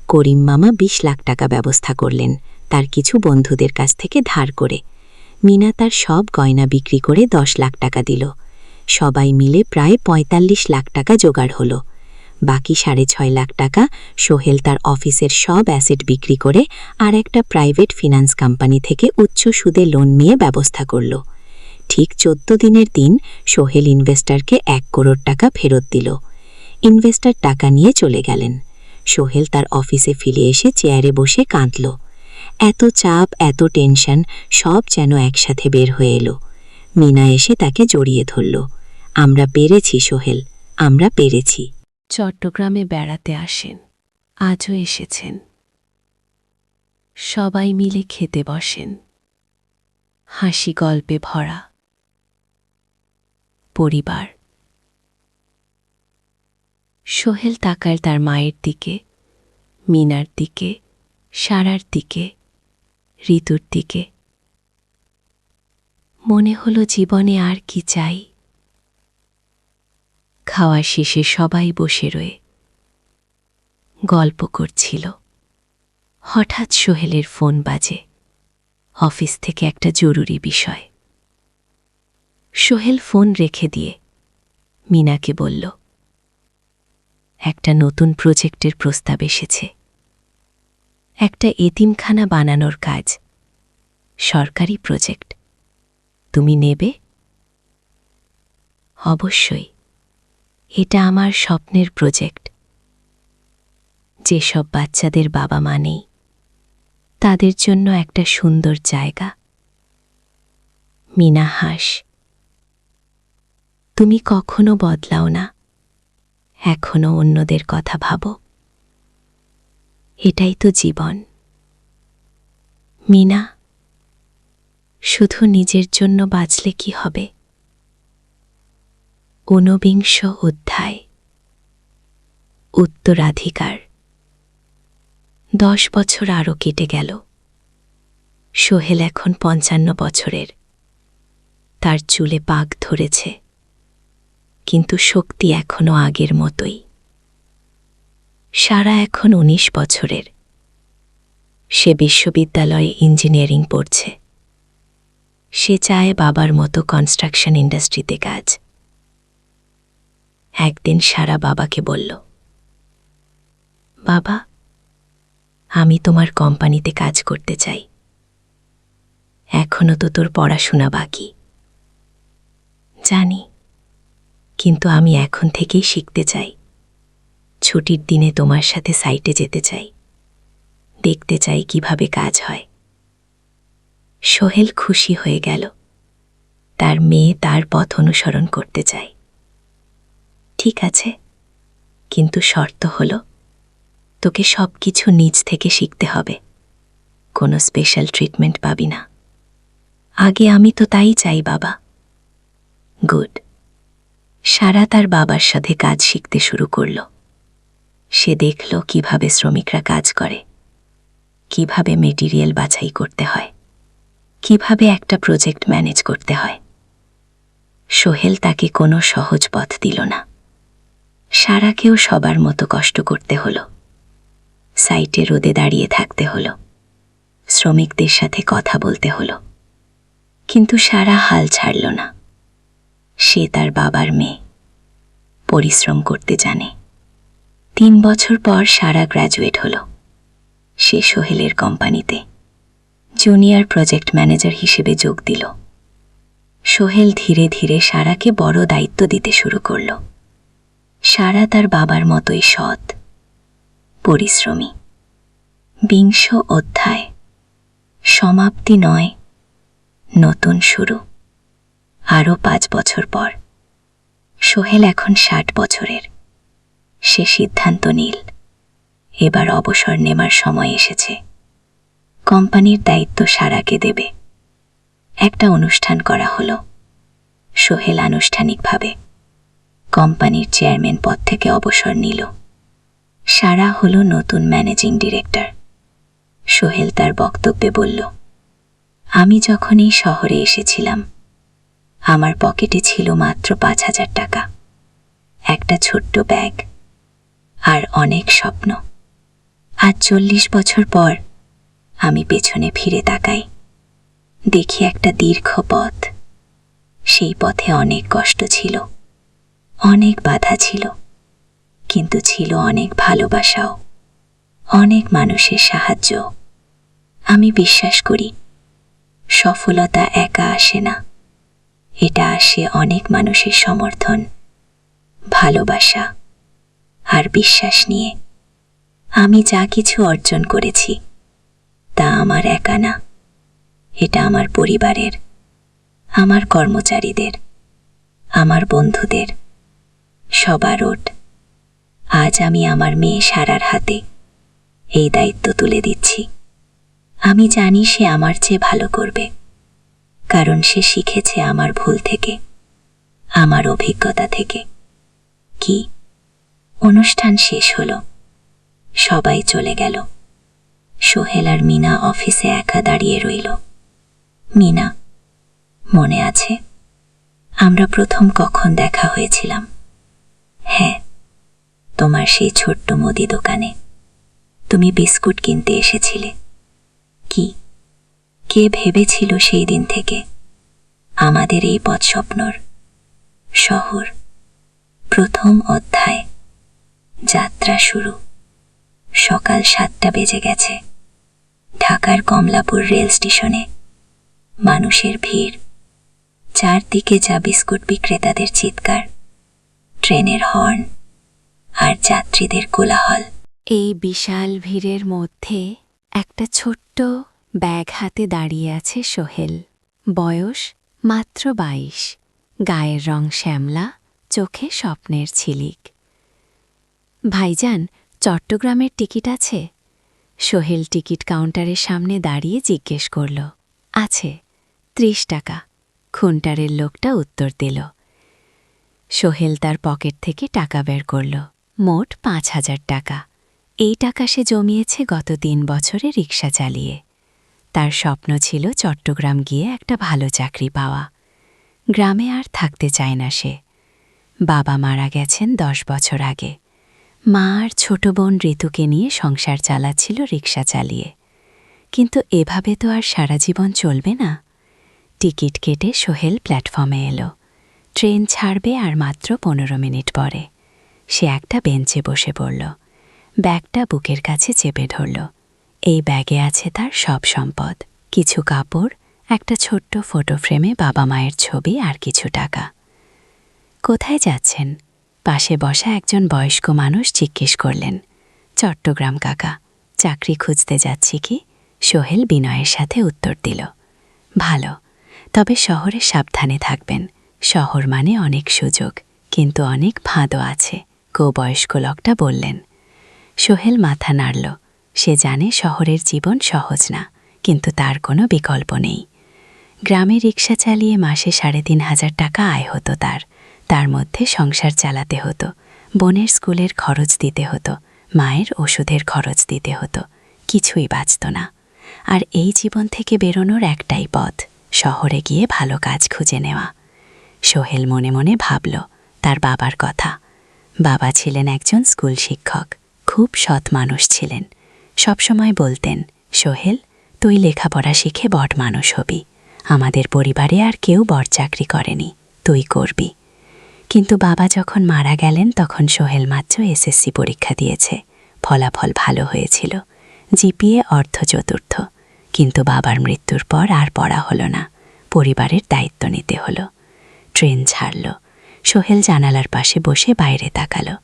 করিম মামা 20 লাখ টাকা ব্যবস্থা করলেন, তার কিছু বন্ধুদের কাছ থেকে ধার করে। মিনা তার সব গয়না বিক্রি করে 10 লাখ টাকা দিল। সবাই মিলে প্রায় 45 লাখ টাকা জোগাড় হলো। বাকি 6.5 লাখ টাকা সোহেল তার অফিসের সব অ্যাসেট বিক্রি করে আর একটা প্রাইভেট ফিনান্স কোম্পানি থেকে উচ্চ সুদে লোন নিয়ে ব্যবস্থা করল। ঠিক 14 দিনের দিন সোহেল ইনভেস্টরকে 1 কোটি টাকা ফেরত দিল। ইনভেস্টর টাকা নিয়ে চলে গেলেন। সোহেল তার অফিসে ফিরে এসে চেয়ারে বসে কাঁদল। এত চাপ, এত টেনশন সব যেন একসাথে বের হয়ে এলো। মিনা এসে তাকে জড়িয়ে ধরল। আমরা পেরেছি সোহেল, আমরা পেরেছি। চট্টগ্রামে বেড়াতে আসেন, আজও এসেছেন। সবাই মিলে খেতে বসেন, হাসি গল্পে ভরা পরিবার। সোহেল তাকায় তার মায়ের দিকে, মিনার দিকে, সারার দিকে, ঋতুর দিকে। মনে হলো জীবনে আর কি চাই। খাওয়া শেষে সবাই বসে রয়ে গল্প করছিল। হঠাৎ সোহেলের ফোন বাজে, অফিস থেকে একটা জরুরি বিষয়। সোহেল ফোন রেখে দিয়ে মিনাকে বলল, একটা নতুন প্রজেক্টের প্রস্তাব এসেছে। একটা এতিমখানা বানানোর কাজ, সরকারি প্রজেক্ট। তুমি নেবে? অবশ্যই, এটা আমার স্বপ্নের প্রজেক্ট। যেসব বাচ্চাদের বাবা মা নেই, তাদের জন্য একটা সুন্দর জায়গা। মিনা হাস, তুমি কখনো বদলাও না, এখনো অন্যদের কথা ভাবো। এটাই তো জীবন। মিনা, শুধু নিজের জন্য বাঁচলে কি হবে? 49 অধ্যায়, উত্তরাধিকার। 10 বছর আরও কেটে গেল। সোহেল এখন 55 বছরের। তার চুলে পাক ধরেছে, কিন্তু শক্তি এখনো আগের মতোই। সারা এখন ১৯ বছরের। সে বিশ্ববিদ্যালয়ে ইঞ্জিনিয়ারিং পড়ছে। সে চায় বাবার মতো কনস্ট্রাকশন ইন্ডাস্ট্রিতে কাজ। একদিন সারা বাবাকে বলল, বাবা, আমি তোমার কোম্পানিতে কাজ করতে চাই। এখনো তো তোর পড়াশোনা বাকি। জানি, কিন্তু আমি এখন থেকেই শিখতে চাই। ছুটির দিনে তোমার সাথে সাইটে যেতে চাই, দেখতে চাই কিভাবে কাজ হয়। সোহেল খুশি হয়ে গেল। তার মেয়ে তার পথ অনুসরণ করতে চায়। ঠিক আছে, কিন্তু শর্ত হলো তোকে সব কিছু নিজ থেকে শিখতে হবে। কোনো স্পেশাল ট্রিটমেন্ট পাবি না। আগে আমি তো তাই চাই বাবা। গুড। সারা তার বাবার সাথে কাজ শিখতে শুরু করল। সে দেখল কিভাবে শ্রমিকরা কাজ করে, কিভাবে মেটেরিয়াল বাছাই করতে হয়, কিভাবে একটা প্রজেক্ট ম্যানেজ করতে হয়। সোহেল তাকে কোনো সহজ পথ দিল না। সারাকেও সবার মতো কষ্ট করতে হলো। সাইটে রোদে দাঁড়িয়ে থাকতে হলো, শ্রমিকদের সাথে কথা বলতে হলো। কিন্তু সারা হাল ছাড়ল না। সে তার বাবার মেয়ে, পরিশ্রম করতে জানে। ৩ বছর পর সারা গ্র্যাজুয়েট হল। সে সোহেলের কোম্পানিতে জুনিয়র প্রজেক্ট ম্যানেজার হিসেবে যোগ দিল। সোহেল ধীরে ধীরে সারাকে বড় দায়িত্ব দিতে শুরু করল। সারা তার বাবার মতোই সৎ, পরিশ্রমী। ২০ অধ্যায়, সমাপ্তি নয়, নতুন শুরু। আরও ৫ বছর পর। সোহেল এখন ৬০ বছরের। সে সিদ্ধান্ত নিল, এবার অবসর নেবার সময় এসেছে। কোম্পানির দায়িত্ব সারাকে দেবে। একটা অনুষ্ঠান করা হলো। সোহেল আনুষ্ঠানিকভাবে কোম্পানির চেয়ারম্যান পদ থেকে অবসর নিল। সারা হলো নতুন ম্যানেজিং ডিরেক্টর। সোহেল তার বক্তব্যে বলল, আমি যখন এই শহরে এসেছিলাম, আমার পকেটে ছিল মাত্র ৫,০০০ টাকা, একটা ছোট্ট ব্যাগ আর অনেক স্বপ্ন। আজ ৪০ বছর পর আমি পেছনে ফিরে তাকাই, দেখি একটা দীর্ঘ পথ। সেই পথে অনেক কষ্ট ছিল, অনেক বাধা ছিল, কিন্তু ছিল অনেক ভালোবাসাও, অনেক মানুষের সাহায্য। আমি বিশ্বাস করি, সফলতা একা আসে না, এটা আসে অনেক মানুষের সমর্থন, ভালোবাসা আর বিশ্বাস নিয়ে। আমি যা কিছু অর্জন করেছি তা আমার একা না, এটা আমার পরিবারের, আমার কর্মচারীদের, আমার বন্ধুদের, সবার ওট। আজ আমি আমার মেয়ে সারার হাতে এই দায়িত্ব তুলে দিচ্ছি। আমি জানি সে আমার চেয়ে ভালো করবে, কারণ সে শিখেছে আমার ভুল থেকে, আমার অভিজ্ঞতা থেকে। কি অনুষ্ঠান শেষ হলো, সবাই চলে গেল। সোহেল আর মিনা অফিসে একা দাঁড়িয়ে রইল। মিনা, মনে আছে আমরা প্রথম কখন দেখা হয়েছিলাম? হ্যাঁ, তোমার সেই ছোট্ট মুদি দোকানে। তুমি বিস্কুট কিনতে এসেছিলে। কি কে ভেবেছিল সেই দিন থেকে আমাদের এই পথ স্বপ্নর শহর? প্রথম অধ্যায়, যাত্রা শুরু। সকাল ৭টা বেজে গেছে। ঢাকার কমলাপুর রেল স্টেশনে মানুষের ভিড়, চারদিকে যা বিস্কুট বিক্রেতাদের চিৎকার, ট্রেনের হর্ন আর যাত্রীদের কোলাহল। এই বিশাল ভিড়ের মধ্যে একটা ছোট্ট ব্যাগ হাতে দাঁড়িয়ে আছে সোহেল। বয়স মাত্র ২২, গায়ের রং শ্যামলা, চোখে স্বপ্নের ঝিলিক। ভাইজান, চট্টগ্রামের টিকিট আছে? সোহেল টিকিট কাউন্টারের সামনে দাঁড়িয়ে জিজ্ঞেস করল। আছে, ৩০ টাকা, খুনটারের লোকটা উত্তর দিল। সোহেল তার পকেট থেকে টাকা বের করল, মোট ৫,০০০ টাকা। এই টাকা সে জমিয়েছে গত ৩ বছরে রিকশা চালিয়ে। তার স্বপ্ন ছিল চট্টগ্রাম গিয়ে একটা ভালো চাকরি পাওয়া। গ্রামে আর থাকতে চায় না সে। বাবা মারা গেছেন 10 বছর আগে। মা আর ছোট বোন ঋতুকে নিয়ে সংসার চালাচ্ছিল রিক্সা চালিয়ে। কিন্তু এভাবে তো আর সারা জীবন চলবে না। টিকিট কেটে সোহেল প্ল্যাটফর্মে এলো। ট্রেন ছাড়বে আর মাত্র 15 মিনিট পরে। সে একটা বেঞ্চে বসে পড়ল। ব্যাগটা বুকের কাছে চেপে ধরল। এই ব্যাগে আছে তার সব সম্পদ, কিছু কাপড়, একটা ছোট্ট ফটো ফ্রেমে বাবা মায়ের ছবি আর কিছু টাকা। কোথায় যাচ্ছেন? পাশে বসা একজন বয়স্ক মানুষ জিজ্ঞেস করলেন। চট্টগ্রাম কাকা। চাকরি খুঁজতে যাচ্ছি কি? সোহেল বিনয়ের সাথে উত্তর দিল। ভালো, তবে শহরে সাবধানে থাকবেন। শহর মানে অনেক সুযোগ, কিন্তু অনেক ফাঁদও আছে, বয়স্ক লোকটা বললেন। সোহেল মাথা নাড়ল। সে জানে শহরের জীবন সহজ না, কিন্তু তার কোনো বিকল্প নেই। গ্রামে রিক্সা চালিয়ে মাসে 3,500 টাকা আয় হতো তার মধ্যে সংসার চালাতে হতো, বোনের স্কুলের খরচ দিতে হতো, মায়ের ওষুধের খরচ দিতে হতো, কিছুই বাঁচত না। আর এই জীবন থেকে বেরোনোর একটাই পথ, শহরে গিয়ে ভালো কাজ খুঁজে নেওয়া। সোহেল মনে মনে ভাবল তার বাবার কথা। বাবা ছিলেন একজন স্কুল শিক্ষক, খুব সৎ মানুষ ছিলেন। সবসময় বলতেন, সোহেল, তুই লেখাপড়া শিখে বড় মানুষ হবি। আমাদের পরিবারে আর কেউ বড় চাকরি করেনি, তুই করবি। কিন্তু বাবা যখন মারা গেলেন তখন সোহেল মাত্র এসএসসি পরীক্ষা দিয়েছে। ফলাফল ভালো হয়েছিল, জিপিএ অর্ধ চতুর্থ। কিন্তু বাবার মৃত্যুর পর আর পড়া হলো না, পরিবারের দায়িত্ব নিতে হলো। ট্রেন ছাড়ল। সোহেল জানালার পাশে বসে বাইরে তাকালো।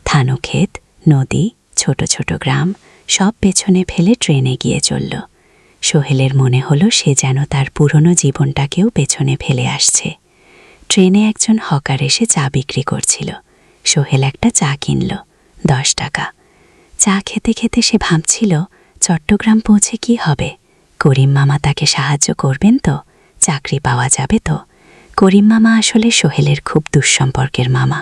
থানু ক্ষেত, নদী, ছোট ছোট গ্রাম, সব পেছনে ফেলে ট্রেনে গিয়ে চলল। সোহেলের মনে হলো সে যেন তার পুরনো জীবনটাকেও পেছনে ফেলে আসছে। ট্রেনে একজন হকার এসে চা বিক্রি করছিল। সোহেল একটা চা কিনল, 10 টাকা। চা খেতে খেতে সে ভাবছিল, চট্টগ্রাম পৌঁছে কি হবে? করিম মামা তাকে সাহায্য করবেন তো? চাকরি পাওয়া যাবে তো? করিম মামা আসলে সোহেলের খুব দুঃসম্পর্কের মামা,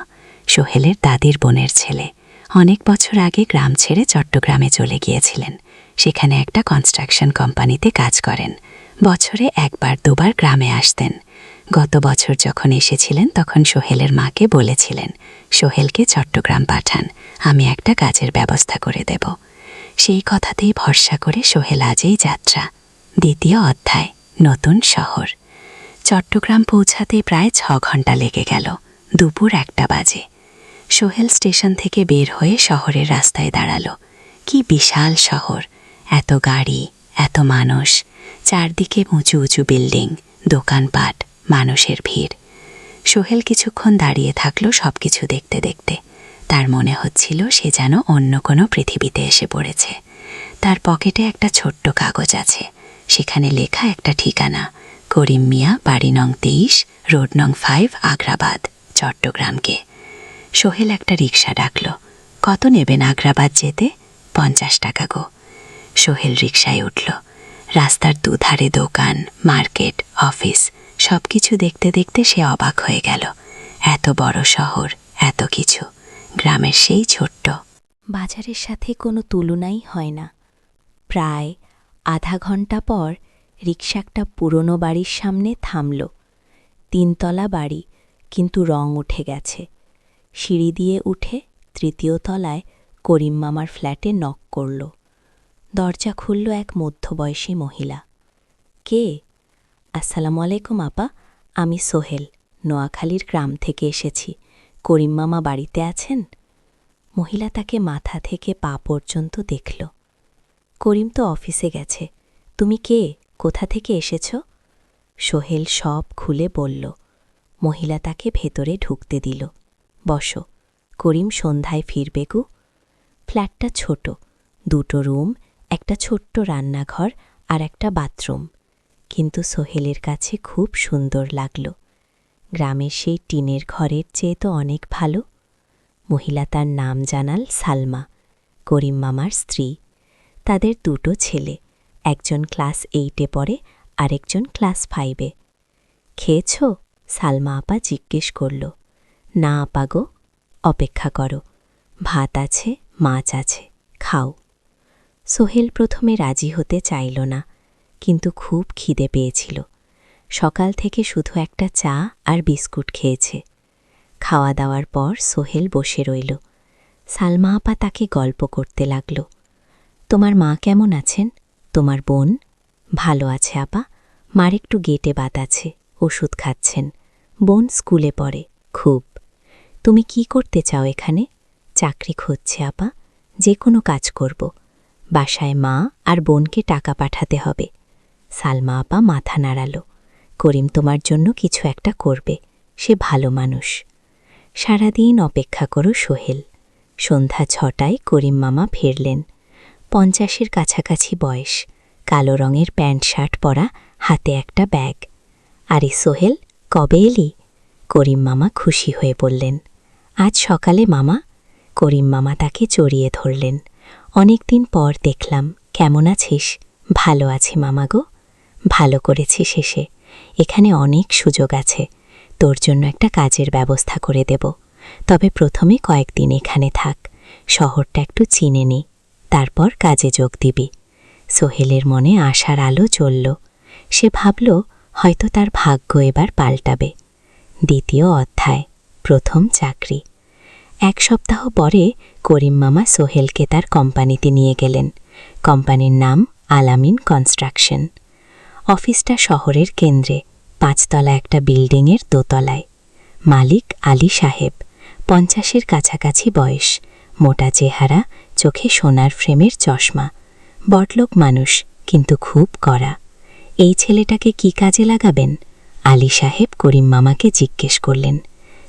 সোহেলের দাদির বোনের ছেলে। অনেক বছর আগে গ্রাম ছেড়ে চট্টগ্রামে চলে গিয়েছিলেন। সেখানে একটা কনস্ট্রাকশন কোম্পানিতে কাজ করেন। বছরে 1-2 বার গ্রামে আসতেন। গত বছর যখন এসেছিলেন তখন সোহেলের মাকে বলেছিলেন, সোহেলকে চট্টগ্রাম পাঠান, আমি একটা কাজের ব্যবস্থা করে দেব। সেই কথাতেই ভরসা করে সোহেল আজই যাত্রা। দ্বিতীয় অধ্যায়, নতুন শহর। চট্টগ্রাম পৌঁছাতে প্রায় 6 ঘন্টা লেগে গেল। দুপুর 1টা বাজে। সোহেল স্টেশন থেকে বের হয়ে শহরের রাস্তায় দাঁড়ালো। কি বিশাল শহর! এত গাড়ি, এত মানুষ, চারদিকে উঁচু উঁচু বিল্ডিং, দোকানপাট, মানুষের ভিড়। সোহেল কিছুক্ষণ দাঁড়িয়ে থাকলো সবকিছু দেখতে দেখতে। তার মনে হচ্ছিল সে যেন অন্য কোনো পৃথিবীতে এসে পড়েছে। তার পকেটে একটা ছোট্ট কাগজ আছে, সেখানে লেখা একটা ঠিকানা, করিম মিয়া, বাড়ি নং 23, রোড নং 5, আগ্রাবাদ, চট্টগ্রামকে। সোহেল একটা রিক্সা ডাকল। কত নেবেন আগ্রাবাদ যেতে? 50 টাকা গো। সোহেল রিক্সায় উঠল। রাস্তার দুধারে দোকান, মার্কেট, অফিস, সবকিছু দেখতে দেখতে সে অবাক হয়ে গেল। এত বড় শহর, এত কিছু, গ্রামের সেই ছোট্ট। বাজারের সাথে কোনো তুলনাই হয় না। প্রায় আধা ঘন্টা পর রিকশা একটা পুরনো বাড়ির সামনে থামল। 3 তলা বাড়ি, কিন্তু রং উঠে গেছে। সিঁড়ি দিয়ে উঠে 3য় তলায় করিম মামার ফ্ল্যাটে নক করল। দরজা খুলল এক মধ্যবয়সী মহিলা। কে? আসসালামু আলাইকুম আপা, আমি সোহেল, নোয়াখালীর গ্রাম থেকে এসেছি। করিম মামা বাড়িতে আছেন? মহিলা তাকে মাথা থেকে পা পর্যন্ত দেখল। করিম তো অফিসে গেছে। তুমি কে? কোথা থেকে এসেছ? সোহেল সব খুলে বলল। মহিলা তাকে ভেতরে ঢুকতে দিল। বসো, করিম সন্ধ্যায় ফিরবে গো। ফ্ল্যাটটা ছোট, 2টো রুম, একটা ছোট্ট রান্নাঘর আর একটা বাথরুম। কিন্তু সোহেলের কাছে খুব সুন্দর লাগল। গ্রামের সেই টিনের ঘরের চেয়ে তো অনেক ভালো। মহিলা তার নাম জানাল সালমা, করিম মামার স্ত্রী। তাদের 2টো ছেলে, একজন ক্লাস 8-এ পড়ে, আরেকজন ক্লাস 5-এ। খেয়েছ? সালমা আপা জিজ্ঞেস করল। না আপা গো। অপেক্ষা করো, ভাত আছে, মাছ আছে, খাও। সোহেল প্রথমে রাজি হতে চাইল না, কিন্তু খুব খিদে পেয়েছিল। সকাল থেকে শুধু একটা চা আর বিস্কুট খেয়েছে। খাওয়া দাওয়ার পর সোহেল বসে রইল। সালমা আপা তাকে গল্প করতে লাগল। তোমার মা কেমন আছেন? তোমার বোন? ভালো আছে আপা, মার একটু গেটে বাত আছে, ওষুধ খাচ্ছেন। বোন স্কুলে পড়ে খুব। তুমি কি করতে চাও এখানে? চাকরি খুঁজছে আপা, যে কোনো কাজ করব। বাসায় মা আর বোনকে টাকা পাঠাতে হবে। সালমা আপা মাথা নাড়াল। করিম তোমার জন্য কিছু একটা করবে, সে ভালো মানুষ। সারাদিন অপেক্ষা করো সোহেল। সন্ধ্যা 6টায় করিম মামা ফিরলেন। 50-এর কাছাকাছি বয়স, কালো রঙের প্যান্ট শার্ট পরা, হাতে একটা ব্যাগ। আরে সোহেল, কবে এলি? করিম মামা খুশি হয়ে বললেন, আজ সকালে মামা। করিম মামা তাকে জড়িয়ে ধরলেন। অনেকদিন পর দেখলাম, কেমন আছিস? ভালো আছি মামা গো। ভালো করেছিস এসে, এখানে অনেক সুযোগ আছে। তোর জন্য একটা কাজের ব্যবস্থা করে দেব, তবে প্রথমে কয়েকদিন এখানে থাক, শহরটা একটু চিনে নি, তারপর কাজে যোগ দিবি। সোহেলের মনে আশার আলো জ্বলল। সে ভাবল হয়তো তার ভাগ্য এবার পাল্টাবে। দ্বিতীয় অধ্যায়, প্রথম চাকরি। 1 সপ্তাহ পরে করিম মামা সোহেলকে তার কোম্পানিতে নিয়ে গেলেন। কোম্পানির নাম আলামিন কনস্ট্রাকশন। অফিসটা শহরের কেন্দ্রে, 5 তলা একটা বিল্ডিংয়ের দোতলায়। মালিক আলী সাহেব, 50-এর কাছাকাছি বয়স, মোটা চেহারা, চোখে সোনার ফ্রেমের চশমা। বড়লোক মানুষ, কিন্তু খুব কড়া। এই ছেলেটাকে কি কাজে লাগাবেন? আলী সাহেব করিম মামাকে জিজ্ঞেস করলেন।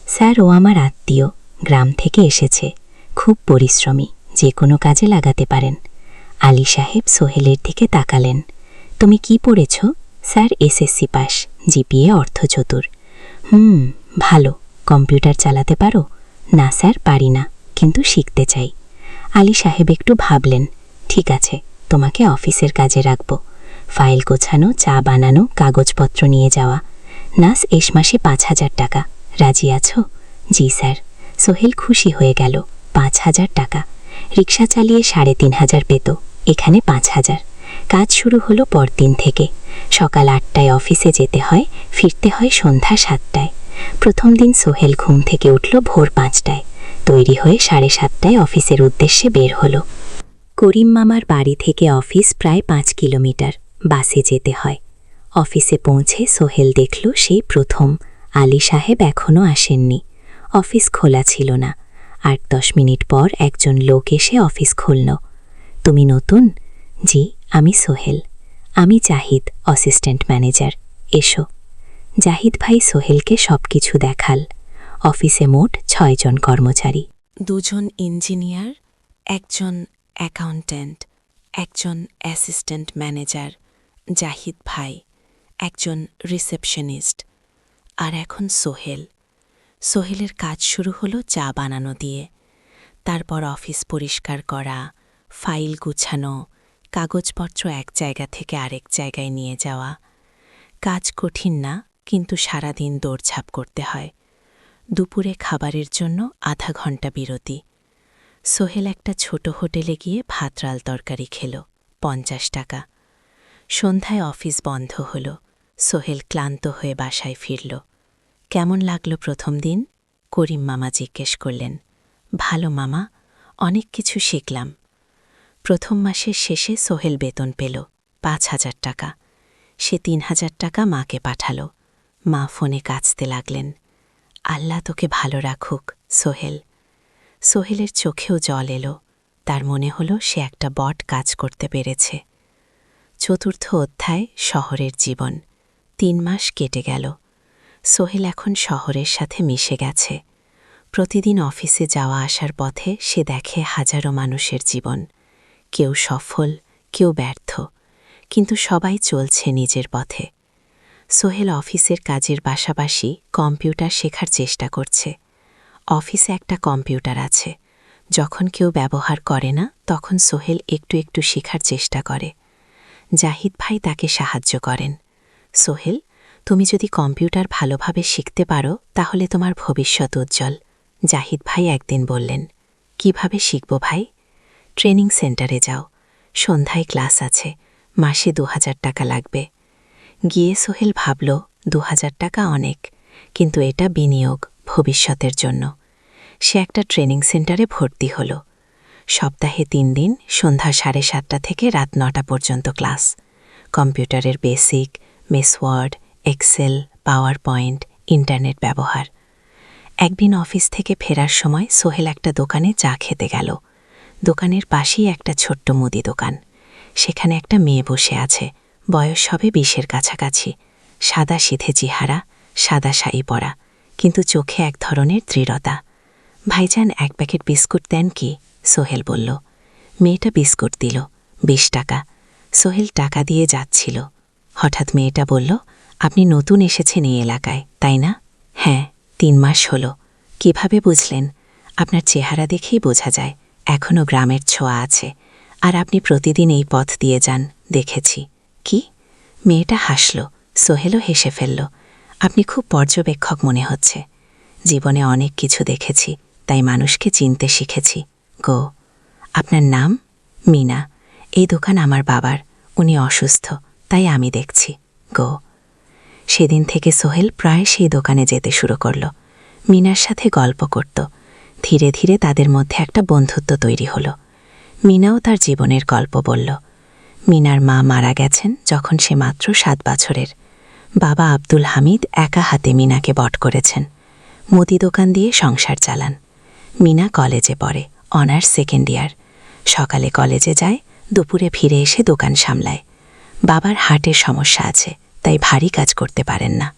স্যার, ও আমার আত্মীয়, গ্রাম থেকে এসেছে, খুব পরিশ্রমী, যে কোনো কাজে লাগাতে পারেন। আলী সাহেব সোহেলের দিকে তাকালেন। তুমি কি পড়েছ? স্যার, এসএসসি পাস, জিপিএ অর্ধচতুর। ভালো। কম্পিউটার চালাতে পারো? না স্যার, পারি না, কিন্তু শিখতে চাই। আলী সাহেব একটু ভাবলেন। ঠিক আছে, তোমাকে অফিসের কাজে রাখব। ফাইল গোছানো, চা বানানো, কাগজপত্র নিয়ে যাওয়া। নাস এস মাসে 5,000 টাকা। রাজি আছো? জি স্যার। সোহেল খুশি হয়ে গেল। 5,000 টাকা। রিক্সা চালিয়ে 3,500 পেত, এখানে 5,000। কাজ শুরু হলো পরদিন থেকে। সকাল 8টায় অফিসে যেতে হয়, ফিরতে হয় সন্ধ্যা 7টায়। প্রথম দিন সোহেল ঘুম থেকে উঠল ভোর 5টায়, তৈরি হয়ে 7:30টায় অফিসের উদ্দেশ্যে বের হলো। করিম মামার বাড়ি থেকে অফিস প্রায় 5 কিলোমিটার, বাসে যেতে হয়। অফিসে পৌঁছে সোহেল দেখল সেই প্রথম আলী সাহেব এখনও আসেননি। অফিস খোলা ছিল না। 8-10 মিনিট পর একজন লোক এসে অফিস খুলল। তুমি নতুন? জি, আমি সোহেল। আমি জাহিদ, অ্যাসিস্ট্যান্ট ম্যানেজার। এসো। জাহিদ ভাই সোহেলকে সব কিছু দেখাল। অফিসে মোট 6 জন কর্মচারী। 2 জন ইঞ্জিনিয়ার, 1 জন অ্যাকাউন্ট্যান্ট, 1 জন অ্যাসিস্ট্যান্ট ম্যানেজার, জাহিদ ভাই, 1 জন রিসেপশনিস্ট, আর এখন সোহেল। সোহেলের কাজ শুরু হলো চা বানানো দিয়ে। তারপর অফিস পরিষ্কার করা, ফাইল গুছানো, কাগজপত্র এক জায়গা থেকে আরেক জায়গায় নিয়ে যাওয়া। কাজ কঠিন না, কিন্তু সারাদিন দৌড়ঝাঁপ করতে হয়। দুপুরে খাবারের জন্য আধা ঘন্টা বিরতি। সোহেল একটা ছোট হোটেলে গিয়ে ভাত ডাল তরকারি খেল, 50 টাকা। সন্ধ্যায় অফিস বন্ধ হল। সোহেল ক্লান্ত হয়ে বাসায় ফিরল। কেমন লাগলো প্রথম দিন? করিম মামা জিজ্ঞেস করলেন। ভালো মামা, অনেক কিছু শিখলাম। প্রথম মাসের শেষে সোহেল বেতন পেল 5,000 টাকা। সে 3,000 টাকা মাকে পাঠাল। মা ফোনে কাঁদতে লাগলেন। আল্লাহ তোকে ভালো রাখুক সোহেল। সোহেলের চোখেও জল এলো। তার মনে হলো সে একটা বড় কাজ করতে পেরেছে। চতুর্থ অধ্যায়, শহরের জীবন। 3 মাস কেটে গেল। সোহেল এখন শহরের সাথে মিশে গেছে। প্রতিদিন অফিসে যাওয়া আসার পথে সে দেখে হাজারো মানুষের জীবন। কেউ সফল, কেউ ব্যর্থ, কিন্তু সবাই চলছে নিজের পথে। সোহেল অফিসের কাজের পাশাপাশি কম্পিউটার শেখার চেষ্টা করছে। অফিসে একটা কম্পিউটার আছে। যখন কেউ ব্যবহার করে না, তখন সোহেল একটু একটু শেখার চেষ্টা করে। জাহিদ ভাই তাকে সাহায্য করেন। সোহেল, তুমি যদি কম্পিউটার ভালোভাবে শিখতে পারো তাহলে তোমার ভবিষ্যৎ উজ্জ্বল। জাহিদ ভাই একদিন বললেন। কিভাবে শিখব ভাই? ট্রেনিং সেন্টারে যাও, সন্ধ্যায় ক্লাস আছে, মাসে 2,000 টাকা লাগবে। গিয়ে সোহেল ভাবল ২,০০০ টাকা অনেক, কিন্তু এটা বিনিয়োগ ভবিষ্যতের জন্য। সে একটা ট্রেনিং সেন্টারে ভর্তি হল। সপ্তাহে ৩ দিন সন্ধ্যা ৭:৩০ থেকে রাত ৯টা পর্যন্ত ক্লাস। কম্পিউটারের basic, MS word, Excel, PowerPoint, internet ব্যবহার। একদিন অফিস থেকে ফেরার সময় সোহেল একটা দোকানে চা খেতে গেল। দোকানের পাশেই একটা ছোট্ট মুদি দোকান। সেখানে একটা মেয়ে বসে আছে, বয়স হবে ২০-এর কাছাকাছি। সাদা সিধে চেহারা, সাদা শাড়ি পরা, কিন্তু চোখে এক ধরনের দৃঢ়তা। ভাইজান, ১ প্যাকেট বিস্কুট দেন কি? সোহেল বলল। মেয়েটা বিস্কুট দিল, ২০ টাকা। সোহেল টাকা দিয়ে যাচ্ছিল। হঠাৎ মেয়েটা বলল, আপনি নতুন এসেছেন এই এলাকায়, তাই না? হ্যাঁ, ৩ মাস হল। কিভাবে বুঝলেন? আপনার চেহারা দেখেই বোঝা যায় এখনও গ্রামের ছোঁয়া আছে। আর আপনি প্রতিদিন এই পথ দিয়ে যান, দেখেছি। কি? মেয়েটা হাসল। সোহেলও হেসে ফেলল। আপনি খুব পর্যবেক্ষক মনে হচ্ছে। জীবনে অনেক কিছু দেখেছি, তাই মানুষকে চিনতে শিখেছি। গো। আপনার নাম? মিনা। এই দোকান আমার বাবার, উনি অসুস্থ, তাই আমি দেখছি। গো। সেদিন থেকে সোহেল প্রায় সেই দোকানে যেতে শুরু করল। মিনার সাথে গল্প করত। ধীরে ধীরে তাদের মধ্যে একটা বন্ধুত্ব তৈরি হলো। মিনাও তার জীবনের গল্প বলল। মিনার মা মারা গেছেন যখন সে মাত্র ৭ বছরের। বাবা আব্দুল হামিদ একা হাতে মিনাকে বট করেছেন। মুদি দোকান দিয়ে সংসার চালান। মিনা কলেজে পড়ে, অনার্স 2nd ইয়ার। সকালে কলেজে যায়, দুপুরে ফিরে এসে দোকান সামলায়। বাবার হার্টের সমস্যা আছে, তাই ভারী কাজ করতে পারেন না।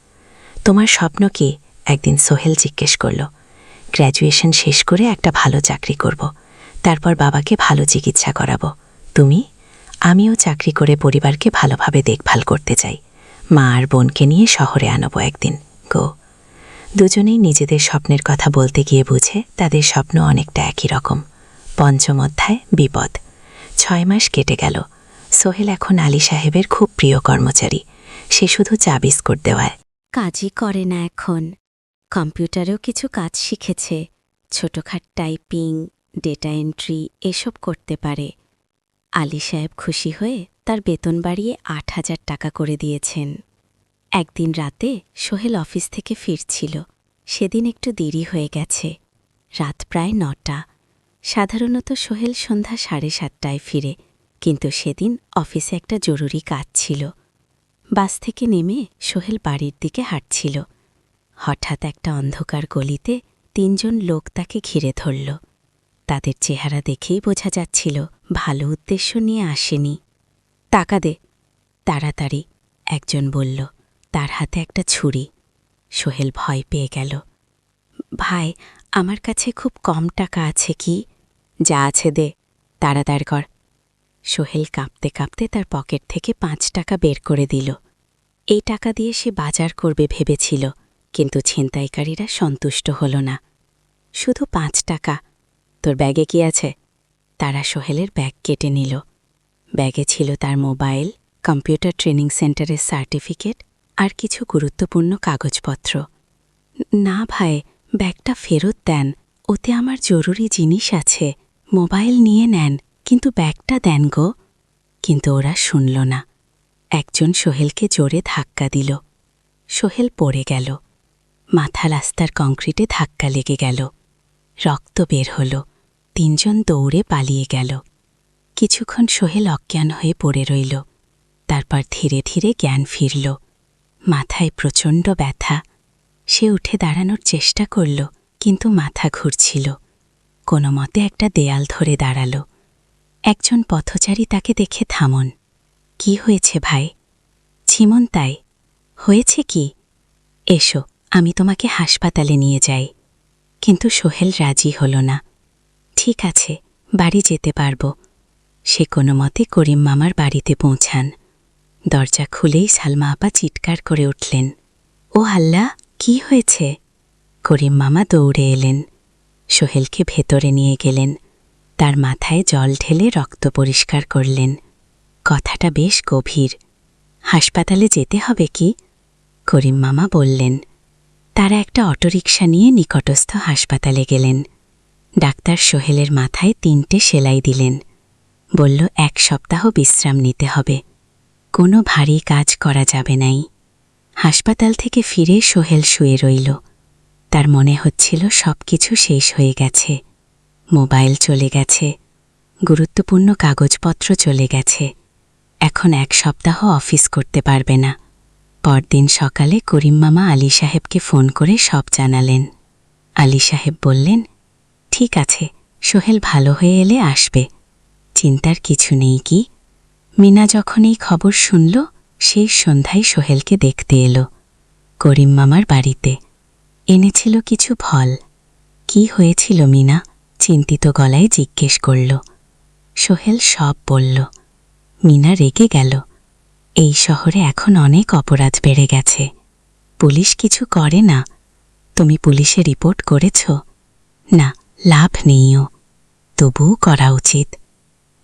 তোমার স্বপ্ন কি? একদিন সোহেল জিজ্ঞেস করল। গ্র্যাজুয়েশন শেষ করে একটা ভালো চাকরি করব, তারপর বাবাকে ভালো চিকিৎসা করাবো। তুমি? আমিও চাকরি করে পরিবারকে ভালোভাবে দেখভাল করতে চাই। মা আর বোনকে নিয়ে শহরে আনবো একদিন। গো। দুজনেই নিজেদের স্বপ্নের কথা বলতে গিয়ে বুঝে তাদের স্বপ্ন অনেকটা একই রকম। ৫ম অধ্যায়, বিপদ। ৬ মাস কেটে গেল। সোহেল এখন আলী সাহেবের খুব প্রিয় কর্মচারী। সে শুধু চা বিস্কুট দেওয়ায়। কাজই করে না এখন। কম্পিউটারেও কিছু কাজ শিখেছে। ছোটখাট টাইপিং, ডেটা এন্ট্রি এসব করতে পারে। আলী সাহেব খুশি হয়ে তার বেতন বাড়িয়ে ৮,০০০ টাকা করে দিয়েছেন। একদিন রাতে সোহেল অফিস থেকে ফিরছিল। সেদিন একটু দেরি হয়ে গেছে। রাত প্রায় ৯টা। সাধারণত সোহেল সন্ধ্যা ৭:৩০টায় ফিরে, কিন্তু সেদিন অফিসে একটা জরুরি কাজ ছিল। বাস থেকে নেমে সোহেল বাড়ির দিকে হাঁটছিল। হঠাৎ একটা অন্ধকার গলিতে ৩ জন লোক তাকে ঘিরে ধরল। তাদের চেহারা দেখেই বোঝা যাচ্ছিল ভালো উদ্দেশ্য নিয়ে আসেনি। টাকা দে, তাড়াতাড়ি, একজন বলল। তার হাতে একটা ছুরি। সোহেল ভয় পেয়ে গেল। ভাই, আমার কাছে খুব কম টাকা আছে। কি? যা আছে দে, তাড়াতাড়ি কর। সোহেল কাঁপতে কাঁপতে তার পকেট থেকে ৫ টাকা বের করে দিল। এই টাকা দিয়ে সে বাজার করবে ভেবেছিল, কিন্তু ছিনতাইকারীরা সন্তুষ্ট হল না। শুধু ৫ টাকা। তোর ব্যাগে কি আছে? তারা সোহেলের ব্যাগ কেটে নিল। ব্যাগে ছিল তার মোবাইল, কম্পিউটার ট্রেনিং সেন্টারের সার্টিফিকেট আর কিছু গুরুত্বপূর্ণ কাগজপত্র। না ভাই, ব্যাগটা ফেরত দেন, ওতে আমার জরুরি জিনিস আছে। মোবাইল নিয়ে নেন, কিন্তু ব্যাগটা দেন গো। কিন্তু ওরা শুনল না। একজন সোহেলকে জোরে ধাক্কা দিল। সোহেল পড়ে গেল। মাথা রাস্তার কংক্রিটে ধাক্কা লেগে গেল। রক্ত বের হল। ৩ জন দৌড়ে পালিয়ে গেল। কিছুক্ষণ সোহেল অজ্ঞান হয়ে পড়ে রইল। তারপর ধীরে ধীরে জ্ঞান ফিরল। মাথায় প্রচণ্ড ব্যথা। সে উঠে দাঁড়ানোর চেষ্টা করল, কিন্তু মাথা ঘুরছিল। কোনো মতে একটা দেয়াল ধরে দাঁড়াল। একজন পথচারী তাকে দেখে থামন। কি হয়েছে ভাই? ছিমন তাই? হয়েছে কি? এসো, আমি তোমাকে হাসপাতালে নিয়ে যাই। কিন্তু সোহেল রাজি হল না। ঠিক আছে, বাড়ি যেতে পারব। সে কোনো মতে করিম মামার বাড়িতে পৌঁছান। দরজা খুলেই সালমা আপা চিৎকার করে উঠলেন। ও আল্লাহ, কি হয়েছে? করিম মামা দৌড়ে এলেন। সোহেলকে ভেতরে নিয়ে গেলেন। তার মাথায় জল ঢেলে রক্ত পরিষ্কার করলেন। কথাটা বেশ গভীর। হাসপাতালে যেতে হবে কি? করিম মামা বললেন। তারা একটা অটোরিকশা নিয়ে নিকটস্থ হাসপাতালে গেলেন। ডাক্তার সোহেলের মাথায় ৩টে সেলাই দিলেন। বলল ১ সপ্তাহ বিশ্রাম নিতে হবে। কোনো ভারী কাজ করা যাবে নাই। হাসপাতাল থেকে ফিরে সোহেল শুয়ে রইল। তার মনে হচ্ছিল সবকিছু শেষ হয়ে গেছে। মোবাইল চলে গেছে, গুরুত্বপূর্ণ কাগজপত্র চলে গেছে। এখন 1 সপ্তাহ অফিস করতে পারবে না। পরদিন সকালে করিম মামা আলী সাহেবকে ফোন করে সব জানালেন। আলী সাহেব বললেন, ঠিক আছে, সোহেল ভালো হয়ে এলে আসবে, চিন্তার কিছু নেই। কি মিনা যখন এই খবর শুনল, সেই সন্ধ্যায় সোহেলকে দেখতে এলো করিম মামার বাড়িতে। এনেছিল কিছু ফল। কি হয়েছিল মিনা? চিন্তিত গলায় জিজ্ঞেস করল। সোহেল সব বলল। মিনা রেগে গেল। এই শহরে এখন অনেক অপরাধ বেড়ে গেছে, পুলিশ কিছু করে না। তুমি পুলিশে রিপোর্ট করেছ? না, লাভ নেইও। তবুও করা উচিত।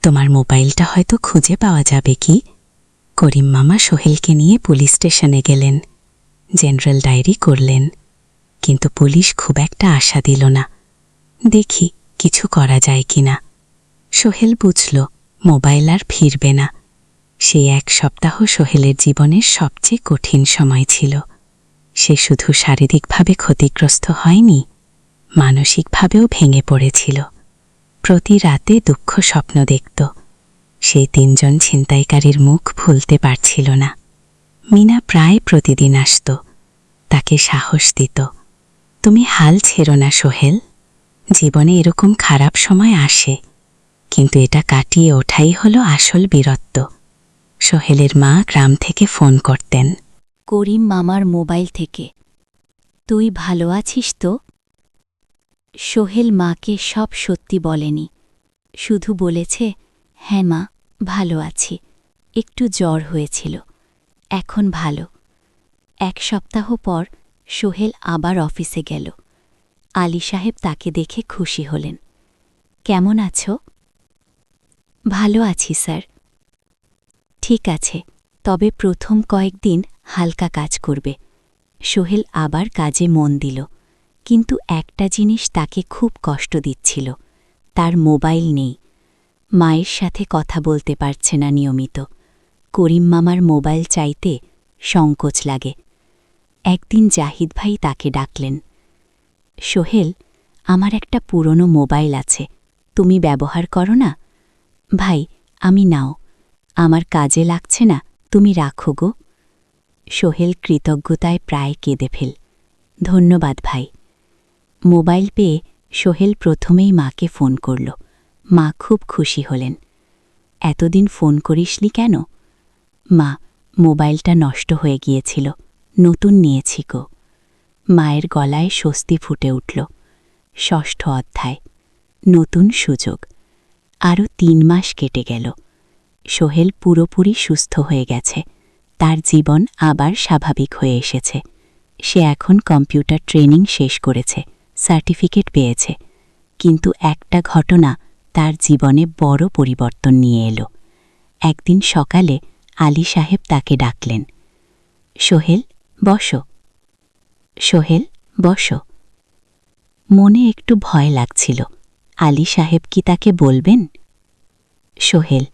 তোমার মোবাইলটা হয়তো খুঁজে পাওয়া যাবে কি? করিম মামা সোহেলকে নিয়ে পুলিশ স্টেশনে গেলেন। জেনারেল ডায়েরি করলেন, কিন্তু পুলিশ খুব একটা আশা দিল না। দেখি কিছু করা যায় কিনা। সোহেল বুঝল মোবাইল আর ফিরবে না। সেই 1 সপ্তাহ সোহেলের জীবনের সবচেয়ে কঠিন সময় ছিল। সে শুধু শারীরিকভাবে ক্ষতিগ্রস্ত হয়নি, মানসিকভাবেও ভেঙে পড়েছিল। প্রতি রাতে দুঃখ স্বপ্ন দেখত। সেই 3 জন ছিনতাইকারীর মুখ ভুলতে পারছিল না। মিনা প্রায় প্রতিদিন আসত, তাকে সাহস দিত। তুমি হাল ছেড়ো না সোহেল, জীবনে এরকম খারাপ সময় আসে, কিন্তু এটা কাটিয়ে ওঠাই হলো আসল বীরত্ব। সোহেলের মা গ্রাম থেকে ফোন করতেন। করিম মামার মোবাইল থেকে, তুই ভালো আছিস তো? সোহেল মাকে সব সত্যি বলেনি, শুধু বলেছে, হ্যাঁ মা, ভালো আছি, একটু জ্বর হয়েছিল, এখন ভালো। 1 সপ্তাহ পর সোহেল আবার অফিসে গেল। আলী সাহেব তাকে দেখে খুশি হলেন। কেমন আছো? ভালো আছি স্যার। ঠিক আছে, তবে প্রথম কয়েকদিন হালকা কাজ করবে। সোহেল আবার কাজে মন দিল, কিন্তু একটা জিনিস তাকে খুব কষ্ট দিচ্ছিল, তার মোবাইল নেই। মায়ের সাথে কথা বলতে পারছে না নিয়মিত। করিম মামার মোবাইল চাইতে সংকোচ লাগে। একদিন জাহিদ ভাই তাকে ডাকলেন। সোহেল, আমার একটা পুরনো মোবাইল আছে, তুমি ব্যবহার করো না? ভাই, আমি নাও, আমার কাজে লাগছে না, তুমি রাখো গো। সোহেল কৃতজ্ঞতায় প্রায় কেঁদে ফেল। ধন্যবাদ ভাই। মোবাইল পেয়ে সোহেল প্রথমেই মাকে ফোন করল। মা খুব খুশি হলেন। এতদিন ফোন করিসনি কেন? মা, মোবাইলটা নষ্ট হয়ে গিয়েছিল, নতুন নিয়েছি গো। মায়ের গলায় স্বস্তি ফুটে উঠল। 6ষ্ঠ অধ্যায়, নতুন সুযোগ। আরও 3 মাস কেটে গেল। সোহেল পুরোপুরি সুস্থ হয়ে গেছে। তার জীবন আবার স্বাভাবিক হয়ে এসেছে। সে এখন কম্পিউটার ট্রেনিং শেষ করেছে, সার্টিফিকেট পেয়েছে। কিন্তু একটা ঘটনা তার জীবনে বড় পরিবর্তন নিয়ে এলো। একদিন সকালে আলী সাহেব তাকে ডাকলেন। সোহেল, বসো। সোহেল, বসো। মনে একটু ভয় লাগছিল, আলী সাহেব কি তাকে বলবেন? সোহেল,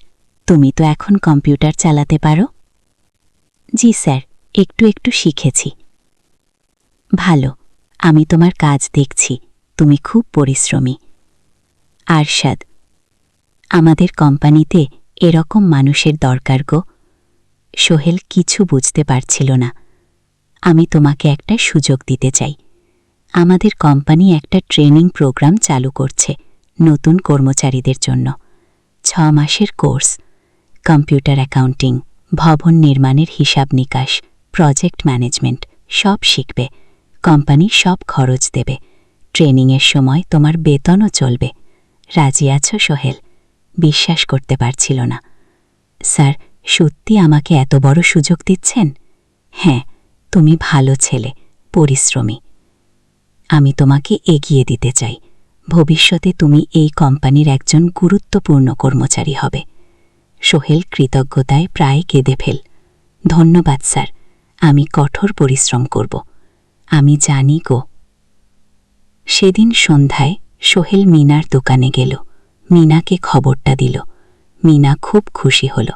তুমি তো এখন কম্পিউটার চালাতে পারো? জি স্যার, একটু একটু শিখেছি। ভালো, আমি তোমার কাজ দেখছি, তুমি খুব পরিশ্রমী। আরশাদ, আমাদের কোম্পানিতে এরকম মানুষের দরকার গো। সোহেল কিছু বুঝতে পারছিল না। আমি তোমাকে একটা সুযোগ দিতে চাই। আমাদের কোম্পানি একটা ট্রেনিং প্রোগ্রাম চালু করছে নতুন কর্মচারীদের জন্য। 6 মাসের কোর্স, কম্পিউটার অ্যাকাউন্টিং, ভবন নির্মাণের হিসাব নিকাশ, প্রজেক্ট ম্যানেজমেন্ট সব শিখবে। কোম্পানি সব খরচ দেবে। ট্রেনিংয়ের সময় তোমার বেতনও চলবে। রাজি আছো সোহেল? বিশ্বাস করতে পারছিল না। স্যার, সত্যি আমাকে এত বড় সুযোগ দিচ্ছেন? হ্যাঁ, তুমি ভালো ছেলে, পরিশ্রমী। আমি তোমাকে এগিয়ে দিতে চাই। ভবিষ্যতে তুমি এই কোম্পানির একজন গুরুত্বপূর্ণ কর্মচারী হবে। সোহেল কৃতজ্ঞতায় প্রায় কেঁদে ফেল। ধন্যবাদ স্যার, আমি কঠোর পরিশ্রম করব। আমি জানি গো। সেদিন সন্ধ্যায় সোহেল মিনার দোকানে গেল। মিনাকে খবরটা দিল। মিনা খুব খুশি হল।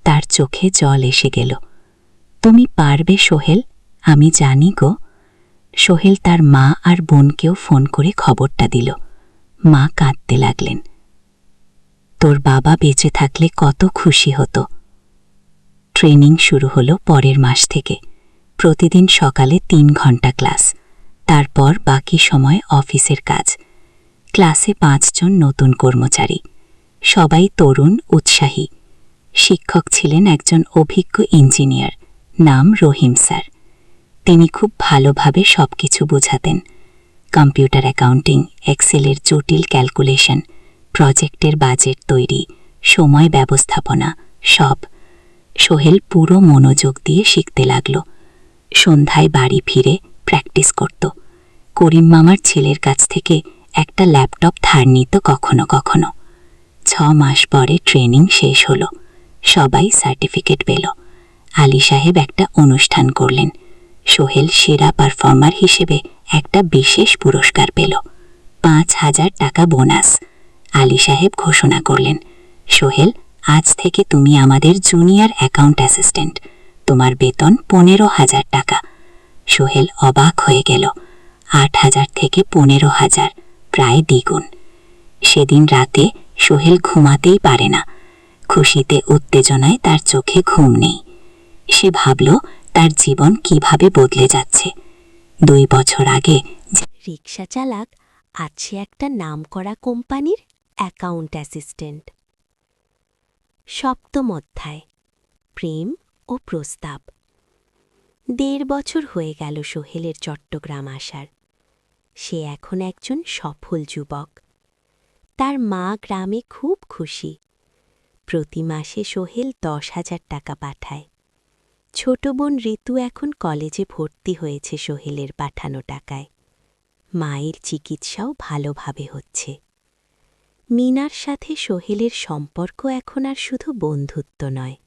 তার চোখে জল এসে গেল। তুমি পারবে সোহেল, আমি জানি গো। সোহেল তার মা আর বোনকেও ফোন করে খবরটা দিল। মা কাঁদতে লাগলেন। তোর বাবা বেঁচে থাকলে কত খুশি হতো। ট্রেনিং শুরু হলো পরের মাস থেকে। প্রতিদিন সকালে 3 ঘন্টা ক্লাস, তারপর বাকি সময় অফিসের কাজ। ক্লাসে 5 জন নতুন কর্মচারী, সবাই তরুণ, উৎসাহী। শিক্ষক ছিলেন একজন অভিজ্ঞ ইঞ্জিনিয়ার, নাম রহিম স্যার। তিনি খুব ভালোভাবে সবকিছু বোঝাতেন। কম্পিউটার অ্যাকাউন্টিং, এক্সেলের জটিল ক্যালকুলেশন, প্রজেক্টের বাজেট তৈরি, সময় ব্যবস্থাপনা, সব। সোহেল পুরো মনোযোগ দিয়ে শিখতে লাগল। সন্ধ্যায় বাড়ি ফিরে প্র্যাকটিস করত। করিম মামার ছেলের কাছ থেকে একটা ল্যাপটপ ধার নিত কখনো কখনো। 6 মাস পরে ট্রেনিং শেষ হলো, সবাই সার্টিফিকেট পেল। আলী সাহেব একটা অনুষ্ঠান করলেন। সোহেল সেরা পারফর্মার হিসেবে একটা বিশেষ পুরস্কার পেল, 5,000 টাকা বোনাস। আলী সাহেব ঘোষণা করলেন, সোহেল, আজ থেকে তুমি আমাদের জুনিয়র অ্যাকাউন্ট অ্যাসিস্ট্যান্ট। তোমার বেতন 15,000 টাকা। সোহেল অবাক হয়ে গেল। 8,000 থেকে 15,000, প্রায় দ্বিগুণ। সেদিন রাতে সোহেল ঘুমাতেই পারে না। খুশিতে উত্তেজনায় তার চোখে ঘুম নেই। সে ভাবল তার জীবন কিভাবে বদলে যাচ্ছে। 2 বছর আগে রিক্সা চালাক, আজ সে একটা নামকরা কোম্পানির অ্যাকাউন্ট অ্যাসিস্ট্যান্ট। সপ্তম অধ্যায়, প্রেম ও প্রস্তাব। 1.5 বছর হয়ে গেল সোহেলের চট্টগ্রাম আসার। সে এখন একজন সফল যুবক। তার মা গ্রামে খুব খুশি। প্রতি মাসে সোহেল 10,000 টাকা পাঠায়। ছোট বোন ঋতু এখন কলেজে ভর্তি হয়েছে সোহেলের পাঠানো টাকায়। মায়ের চিকিৎসাও ভালোভাবে হচ্ছে। মিনার সাথে সোহেলের সম্পর্ক এখন আর শুধু বন্ধুত্ব নয়।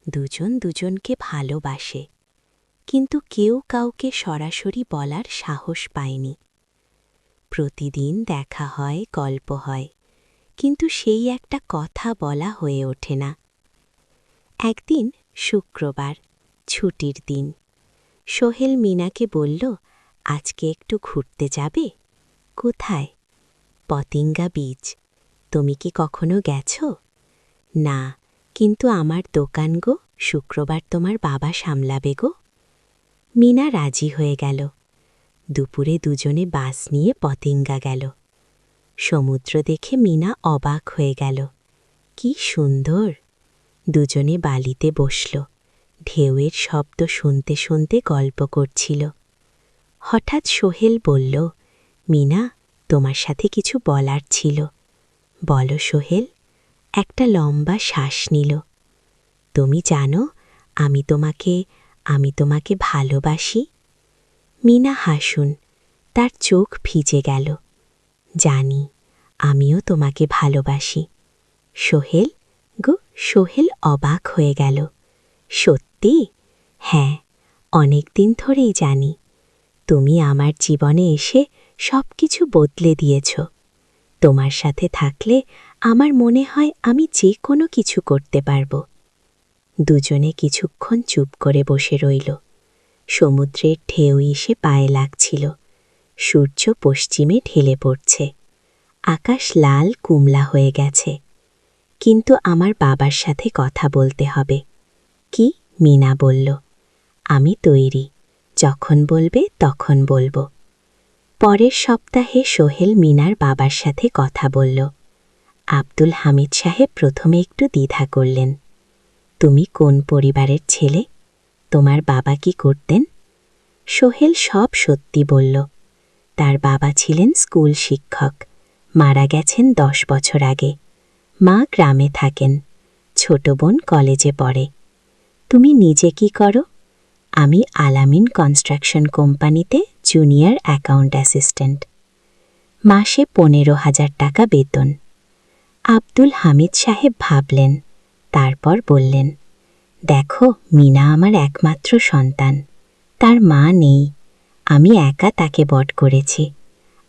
দুজন দুজনকে ভালোবাসে, কিন্তু কেউ কাউকে সরাসরি বলার সাহস পায়নি। প্রতিদিন দেখা হয়, গল্প হয়, কিন্তু সেই একটা কথা বলা হয়ে ওঠে না। একদিন শুক্রবার, ছুটির দিন। সোহেল মিনাকে বলল, আজকে একটু ঘুরতে যাবে? কোথায়? পতেঙ্গা বীচ। তুমি কি কখনো গেছ? না, কিন্তু আমার দোকান গো, শুক্রবার তোমার বাবা সামলাবে গো। মিনা রাজি হয়ে গেল। দুপুরে দুজনে বাস নিয়ে পতেঙ্গা গেল। সমুদ্র দেখে মিনা অবাক হয়ে গেল। কি সুন্দর! দুজনে বালিতে বসল, ঢেউয়ের শব্দ শুনতে শুনতে গল্প করছিল। হঠাৎ সোহেল বলল, মিনা, তোমার সাথে কিছু বলার ছিল। বলো সোহেল। একটা লম্বা শ্বাস নিল। তুমি জানো, আমি তোমাকে ভালোবাসি। মিনা হাসুন, তার চোখ ভিজে গেল। জানি, আমিও তোমাকে ভালোবাসি। সোহেল গো। সোহেল অবাক হয়ে গেল। সত্যি? হ্যাঁ, অনেক দিন ধরেই জানি। তুমি আমার জীবনে এসে সব কিছু বদলে দিয়েছ। তোমার সাথে থাকলে আমার মনে হয় আমি যে কোনো কিছু করতে পারব। দুজনে কিছুক্ষণ চুপ করে বসে রইল। সমুদ্রের ঢেউ এসে পায়ে লাগছিল। সূর্য পশ্চিমে ঢেলে পড়ছে। আকাশ লাল কুমলা হয়ে গেছে। কিন্তু আমার বাবার সাথে কথা বলতে হবে। কি? মিনা বলল। আমি তৈরি, যখন বলবে তখন বলবো। পরের সপ্তাহে সোহেল মিনার বাবার সাথে কথা বলল। আব্দুল হামিদ সাহেব প্রথমে একটু দ্বিধা করলেন। তুমি কোন পরিবারের ছেলে? তোমার বাবা কি করতেন? সোহেল সব সত্যি বলল। তার বাবা ছিলেন স্কুল শিক্ষক, মারা গেছেন 10 বছর আগে। মা গ্রামে থাকেন, ছোট বোন কলেজে পড়ে। তুমি নিজে কি করো? আমি আলামিন কনস্ট্রাকশন কোম্পানিতে জুনিয়র অ্যাকাউন্ট অ্যাসিস্ট্যান্ট। মাসে 15,000 টাকা বেতন। আব্দুল হামিদ সাহেব ভাবলেন, তারপর বললেন, দেখো, মিনা আমার একমাত্র সন্তান। তার মা নেই, আমি একা তাকে বড় করেছি।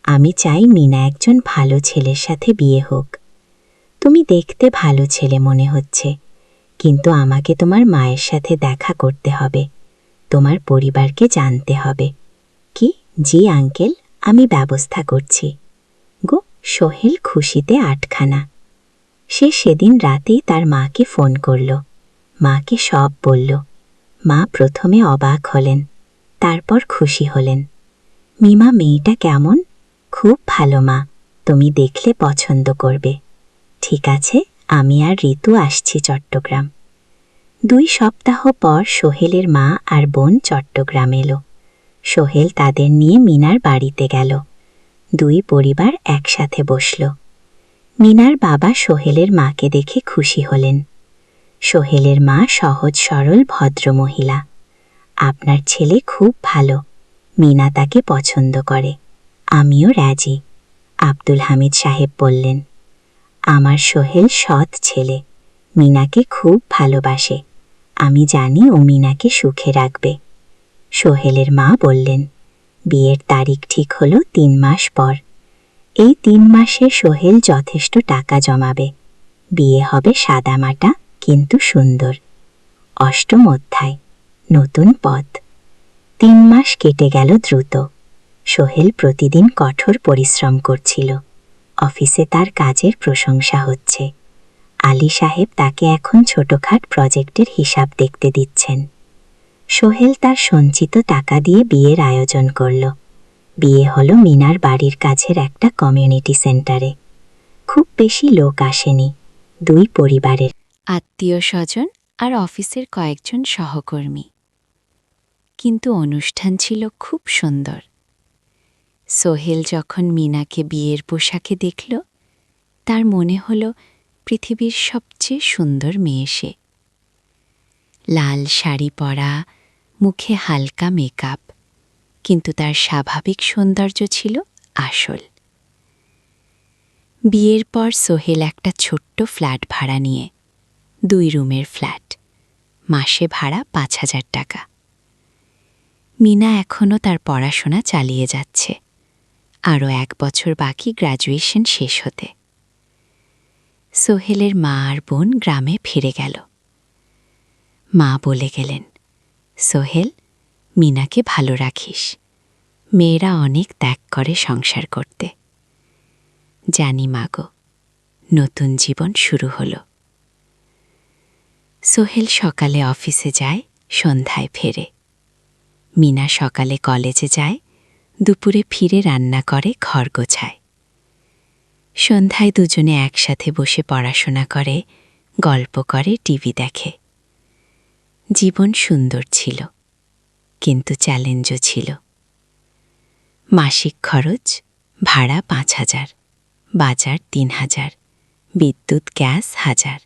আমি চাই মিনা একজন ভালো ছেলের সাথে বিয়ে হোক। তুমি দেখতে ভালো ছেলে মনে হচ্ছে, কিন্তু আমাকে তোমার মায়ের সাথে দেখা করতে হবে, তোমার পরিবারকে জানতে হবে। কি? জি আঙ্কেল, আমি ব্যবস্থা করছি। গো, সোহেল খুশিতে আটখানা। সে সেদিন রাতেই তার মাকে ফোন করল, মাকে সব বলল। মা প্রথমে অবাক হলেন, তারপর খুশি হলেন। মিমা, মেয়েটা কেমন? খুব ভালো মা, তুমি দেখলে পছন্দ করবে। ঠিক আছে, আমি আর ঋতু আসছি চট্টগ্রাম। 2 সপ্তাহ পর সোহেলের মা আর বোন চট্টগ্রাম এলো। সোহেল তাদের নিয়ে মিনার বাড়িতে গেল। 2 পরিবার একসাথে বসল। মিনার বাবা সোহেলের মাকে দেখে খুশি হলেন। সোহেলের মা সহজ সরল ভদ্রমহিলা। আপনার ছেলে খুব ভালো, মিনা তাকে পছন্দ করে, আমিও রাজি। আব্দুল হামিদ সাহেব বললেন, আমার সোহেল সৎ ছেলে, মিনাকে খুব ভালোবাসে, আমি জানি ও মিনাকে সুখে রাখবে। সোহেলের মা বললেন, বিয়ের তারিখ ঠিক হলো 3 মাস পর। এই 3 মাসে সোহেল যথেষ্ট টাকা জমাবে। বিয়ে হবে সাদামাটা কিন্তু সুন্দর। 8ম অধ্যায়, নতুন পথ। 3 মাস কেটে গেল দ্রুত। সোহেল প্রতিদিন কঠোর পরিশ্রম করছিল। অফিসে তার কাজের প্রশংসা হচ্ছে। আলী সাহেব তাকে এখন ছোটখাট প্রজেক্টের হিসাব দেখতে দিচ্ছেন। সোহেল তার সঞ্চিত টাকা দিয়ে বিয়ের আয়োজন করল। বিয়ে হলো মিনার বাড়ির কাছের একটা কমিউনিটি সেন্টারে। খুব বেশি লোক আসেনি, 2 পরিবারের আত্মীয় স্বজন আর অফিসের কয়েকজন সহকর্মী। কিন্তু অনুষ্ঠান ছিল খুব সুন্দর। সোহেল যখন মিনাকে বিয়ের পোশাকে দেখল, তার মনে হল পৃথিবীর সবচেয়ে সুন্দর মেয়ে সে। লাল শাড়ি পরা, মুখে হালকা মেকআপ, কিন্তু তার স্বাভাবিক সৌন্দর্য ছিল আসল। বিয়ের পর সোহেল একটা ছোট্ট ফ্ল্যাট ভাড়া নিয়ে, 2 রুমের ফ্ল্যাট, মাসে ভাড়া 5,000 টাকা। মিনা এখনও তার পড়াশোনা চালিয়ে যাচ্ছে, আরও 1 বছর বাকি গ্র্যাজুয়েশন শেষ হতে। সোহেলের মা আর বোন গ্রামে ফিরে গেল। মা বলে গেলেন, সোহেল, মিনাকে ভালো রাখিস, মেয়েরা অনেক ত্যাগ করে সংসার করতে। জানি মাগো, নতুন জীবন শুরু হলো। সোহেল সকালে অফিসে যায়, সন্ধ্যায় ফেরে। মিনা সকালে কলেজে যায়, দুপুরে ফিরে রান্না করে, ঘর গোছায়। সন্ধ্যায় দুজনে একসাথে বসে পড়াশোনা করে, গল্প করে, টিভি দেখে। জীবন সুন্দর ছিল, কিন্তু চ্যালেঞ্জও ছিল। মাসিক খরচ, ভাড়া 5,000, বাজার 3,000, বিদ্যুৎ গ্যাস 1,000।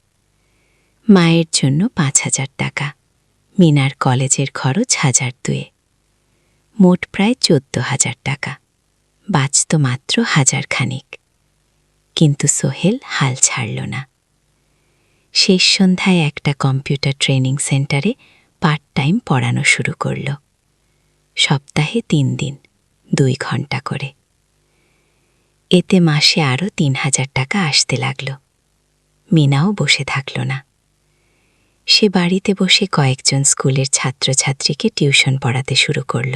মায়ের জন্য 5,000 টাকা, মিনার কলেজের খরচ 1,200। মোট প্রায় 14,000 টাকা, বাঁচত মাত্র 1,000 খানিক। কিন্তু সোহেল হাল ছাড়ল না। শেষ সন্ধ্যায় একটা কম্পিউটার ট্রেনিং সেন্টারে পার্ট টাইম পড়ানো শুরু করল। সপ্তাহে 3 দিন, 2 ঘন্টা করে। এতে মাসে আরও 3,000 টাকা আসতে লাগল। মিনাও বসে থাকল না। সে বাড়িতে বসে কয়েকজন স্কুলের ছাত্রছাত্রীকে টিউশন পড়াতে শুরু করল।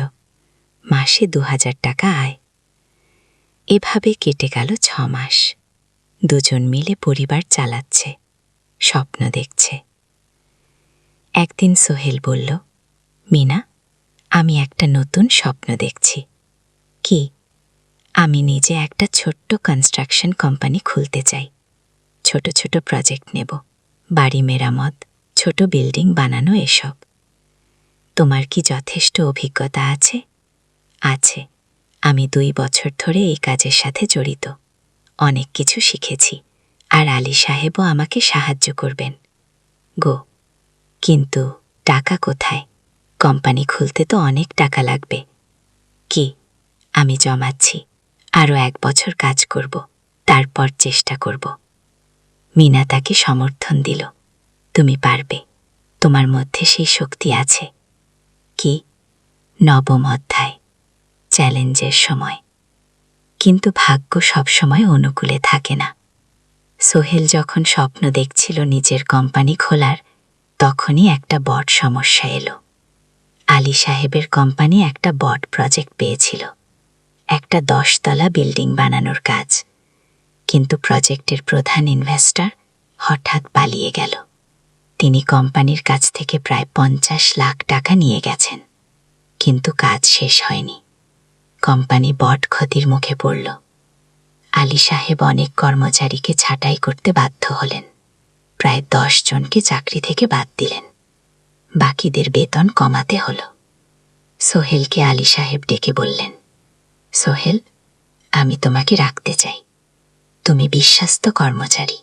মাসে 2,000 টাকা আয়। এভাবে কেটে গেল 6 মাস। দুজন মিলে পরিবার চালাচ্ছে, স্বপ্ন দেখছে। একদিন সোহেল বলল, মিনা, আমি একটা নতুন স্বপ্ন দেখছি। কি? আমি নিজে একটা ছোট্ট কনস্ট্রাকশন কোম্পানি খুলতে চাই। ছোট ছোট প্রজেক্ট নেব, বাড়ি মেরামত, ছোট বিল্ডিং বানানো, এসব। তোমার কি যথেষ্ট অভিজ্ঞতা আছে? আছে, আমি 2 বছর ধরে এই কাজের সাথে জড়িত। অনেক কিছু শিখেছি, আর আলী সাহেবও আমাকে সাহায্য করবেন। গো, কিন্তু টাকা কোথায়? কোম্পানি খুলতে তো অনেক টাকা লাগবে। কি? আমি জমাচ্ছি, আরও 1 বছর কাজ করব, তারপর চেষ্টা করব। মিনা তাকে সমর্থন দিল। তুমি পারবে, তোমার মধ্যে সেই শক্তি আছে। কি? 9ম অধ্যায়, চ্যালেঞ্জের সময়। কিন্তু ভাগ্য সবসময় অনুকূলে থাকে না। সোহেল যখন স্বপ্ন দেখছিল নিজের কোম্পানি খোলার, তখনই একটা বড় সমস্যা এলো। আলী সাহেবের কোম্পানি একটা বড় প্রজেক্ট পেয়েছিল, একটা 10 তলা বিল্ডিং বানানোর কাজ। কিন্তু প্রজেক্টের প্রধান ইনভেস্টর হঠাৎ পালিয়ে গেল। তিনি কোম্পানির কাছ থেকে প্রায় 50 লাখ টাকা নিয়ে গেছেন, কিন্তু কাজ শেষ হয়নি। কোম্পানি বড় ক্ষতির মুখে পড়ল। আলী সাহেব অনেক কর্মচারীকে ছাঁটাই করতে বাধ্য হলেন। প্রায় 10 জনকে চাকরি থেকে বাদ দিলেন। বাকিদের বেতন কমাতে হলো। সোহেলকে আলী সাহেব ডেকে বললেন, সোহেল, আমি তোমাকে রাখতে চাই। তুমি বিশ্বস্ত কর্মচারী,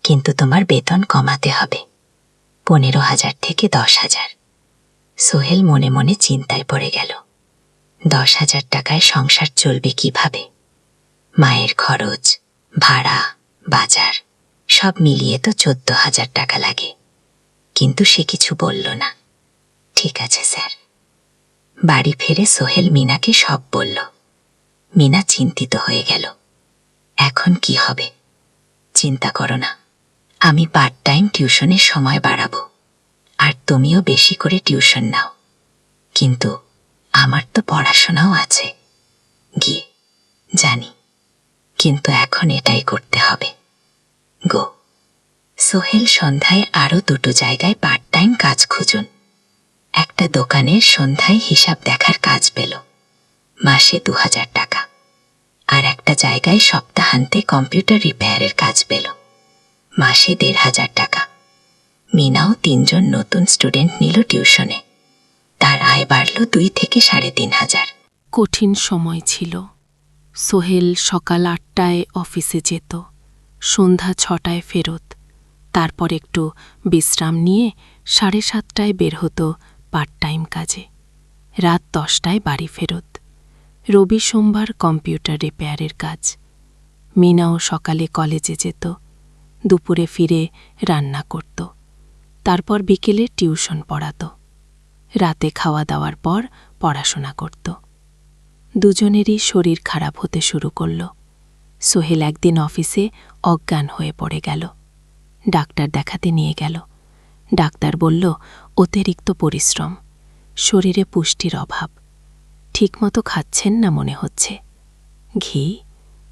কিন্তু তোমার বেতন কমাতে হবে 15,000 থেকে 10,000। সোহেল মনে মনে চিন্তায় পড়ে গেল। 10,000 টাকায় সংসার চলবে কিভাবে? মায়ের খরচ, ভাড়া, বাজার সব মিলিয়ে তো 14,000 টাকা লাগে। কিন্তু সে কিছু বলল না। ঠিক আছে স্যার। বাড়ি ফিরে সোহেল মিনাকে সব বলল। মিনা চিন্তিত হয়ে গেল। এখন কি হবে? চিন্তা করো না, আমি পার্ট টাইম টিউশনের সময় বাড়াবো, আর তুমিও বেশি করে টিউশন নাও। কিন্তু আমার তো পড়াশোনাও আছে। গিয়ে জানি, কিন্তু এখন এটাই করতে হবে। গো। সোহেল সন্ধ্যায় আরও 2টো জায়গায় পার্ট টাইম কাজ খুঁজুন। একটা দোকানের সন্ধ্যায় হিসাব দেখার কাজ পেল, মাসে 2,000 টাকা। আর একটা জায়গায় সপ্তাহান্তে কম্পিউটার রিপেয়ারের কাজ পেল, মাসে 1,500 টাকা। মিনাও 3 জন নতুন স্টুডেন্ট নিল টিউশনে। তার আয় বাড়ল 2 থেকে 3,500। কঠিন সময় ছিল। সোহেল সকাল 8টায় অফিসে যেত, সন্ধ্যা 6টায় ফেরত। তারপর একটু বিশ্রাম নিয়ে 7:30টায় বের হতো পার্ট টাইম কাজে। রাত 10টায় বাড়ি ফেরত। রবি সোমবার কম্পিউটার রিপেয়ারের কাজ। মিনাও সকালে কলেজে যেত, দুপুরে ফিরে রান্না করত, তারপর বিকেলে টিউশন পড়াত, রাতে খাওয়া দাওয়ার পর পড়াশোনা করত। দুজনেরই শরীর খারাপ হতে শুরু করল। সোহেল একদিন অফিসে অজ্ঞান হয়ে পড়ে গেল। ডাক্তার দেখাতে নিয়ে গেল। ডাক্তার বলল, অতিরিক্ত পরিশ্রম, শরীরে পুষ্টির অভাব, ঠিকমতো খাচ্ছেন না মনে হচ্ছে। ঘি?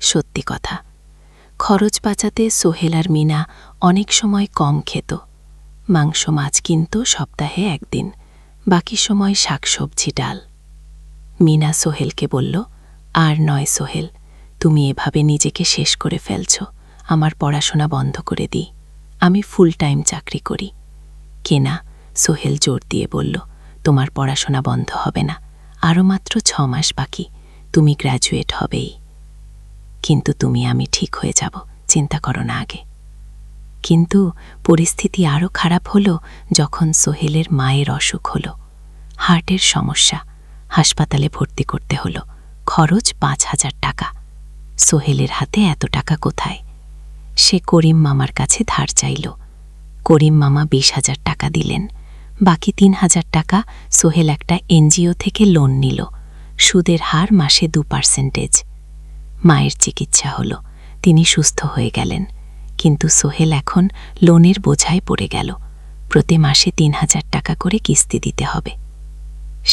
সত্যি কথা। খরচ বাঁচাতে সোহেল আর মিনা অনেক সময় কম খেত। মাংস মাছ কিনত সপ্তাহে 1 দিন, বাকি সময় শাকসবজি ডাল। মিনা সোহেলকে বলল, আর নয় সোহেল, তুমি এভাবে নিজেকে শেষ করে ফেলছ। আমার পড়াশোনা বন্ধ করে দিই, আমি ফুল টাইম চাকরি করি। কেনা? সোহেল জোর দিয়ে বলল, তোমার পড়াশোনা বন্ধ হবে না, আরও মাত্র 6 মাস বাকি, তুমি গ্র্যাজুয়েট হবেই। কিন্তু তুমি, আমি ঠিক হয়ে যাব, চিন্তা করো না আগে। কিন্তু পরিস্থিতি আরও খারাপ হলো যখন সোহেলের মায়ের অসুখ হলো। হার্টের সমস্যা, হাসপাতালে ভর্তি করতে হলো, খরচ 5,000 টাকা। সোহেলের হাতে এত টাকা কোথায়? সে করিম মামার কাছে ধার চাইল। করিম মামা 20,000 টাকা দিলেন। বাকি 3,000 টাকা সোহেল একটা এনজিও থেকে লোন নিল, সুদের হার মাসে 2%। মায়ের চিকিৎসা হলো, তিনি সুস্থ হয়ে গেলেন। কিন্তু সোহেল এখন লোনের বোঝায় পড়ে গেল। প্রতি মাসে 3,000 টাকা করে কিস্তি দিতে হবে।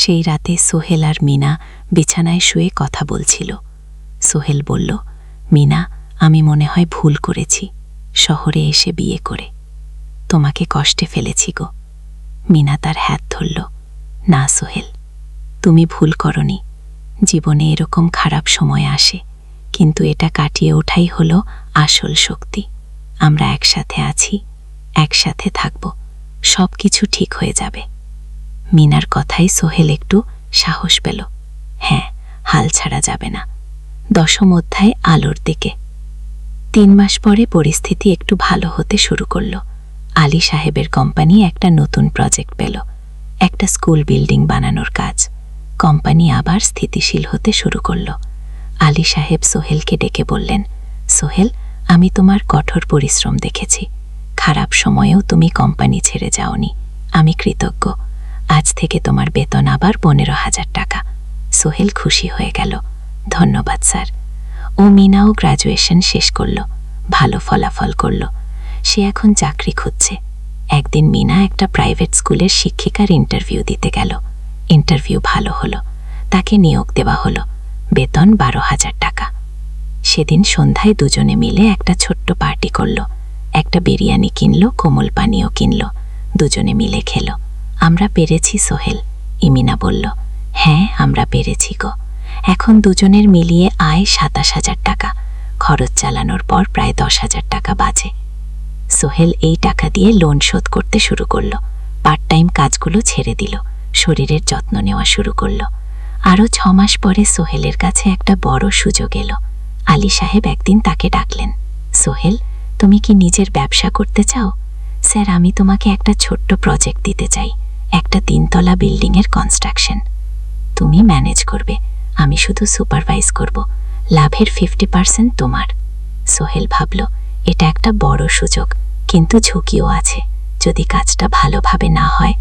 সেই রাতে সোহেল আর মিনা বিছানায় শুয়ে কথা বলছিল। সোহেল বলল, মিনা, আমি মনে হয় ভুল করেছি শহরে এসে বিয়ে করে। তোমাকে কষ্টে ফেলেছি গো। মিনা তার হাত ধরল। না সোহেল, তুমি ভুল করনি। জীবনে এরকম খারাপ সময় আসে, কিন্তু এটা কাটিয়ে ওঠাই হলো আসল শক্তি। আমরা একসাথে আছি, একসাথে থাকব, সব কিছু ঠিক হয়ে যাবে। মিনার কথাই সোহেল একটু সাহস পেল। হ্যাঁ, হাল ছাড়া যাবে না। 10ম অধ্যায় আলোর দিকে। 3 মাস পরে পরিস্থিতি একটু ভালো হতে শুরু করল। আলী সাহেবের কোম্পানি একটা নতুন প্রজেক্ট পেল, একটা স্কুল বিল্ডিং বানানোর কাজ। কোম্পানি আবার স্থিতিশীল হতে শুরু করল। আলী সাহেব সোহেলকে ডেকে বললেন, সোহেল, আমি তোমার কঠোর পরিশ্রম দেখেছি। খারাপ সময়েও তুমি কোম্পানি ছেড়ে যাওনি। আমি কৃতজ্ঞ। আজ থেকে তোমার বেতন আবার 15,000 টাকা। সোহেল খুশি হয়ে গেল। ধন্যবাদ স্যার। ও মিনাও গ্র্যাজুয়েশন শেষ করল, ভালো ফলাফল করল। সে এখন চাকরি খুঁজছে। একদিন মিনা একটা প্রাইভেট স্কুলের শিক্ষিকার ইন্টারভিউ দিতে গেল। ইন্টারভিউ ভালো হলো, তাকে নিয়োগ দেওয়া হলো, বেতন 12,000 টাকা। সেদিন সন্ধ্যায় দুজনে মিলে একটা ছোট্ট পার্টি করলো। একটা বিরিয়ানি কিনলো, কোমল পানীয় কিনলো, দুজনে মিলে খেলো। আমরা পেরেছি সোহেল, ইমিনা বলল। হ্যাঁ, আমরা পেরেছি গো। এখন দুজনের মিলিয়ে আয় 27,000 টাকা, খরচ চালানোর পর প্রায় 10,000 টাকা বাঁচে। সোহেল এই টাকা দিয়ে লোন শোধ করতে শুরু করলো, পার্ট টাইম কাজগুলো ছেড়ে দিল, শরীরের যত্ন নেওয়া শুরু করলো। আরও 6 মাস পরে সোহেলের কাছে একটা বড় সুযোগ এলো। আলী সাহেব একদিন তাকে ডাকলেন। সোহেল, তুমি কি নিজের ব্যবসা করতে চাও? স্যার, আমি তোমাকে একটা ছোট্ট প্রজেক্ট দিতে চাই, একটা 3 তলা বিল্ডিংয়ের কনস্ট্রাকশন। তুমি ম্যানেজ করবে, আমি শুধু সুপারভাইজ করব, লাভের 50% তোমার। সোহেল ভাবল, এটা একটা বড় সুযোগ, কিন্তু ঝুঁকিও আছে। যদি কাজটা ভালোভাবে না হয়?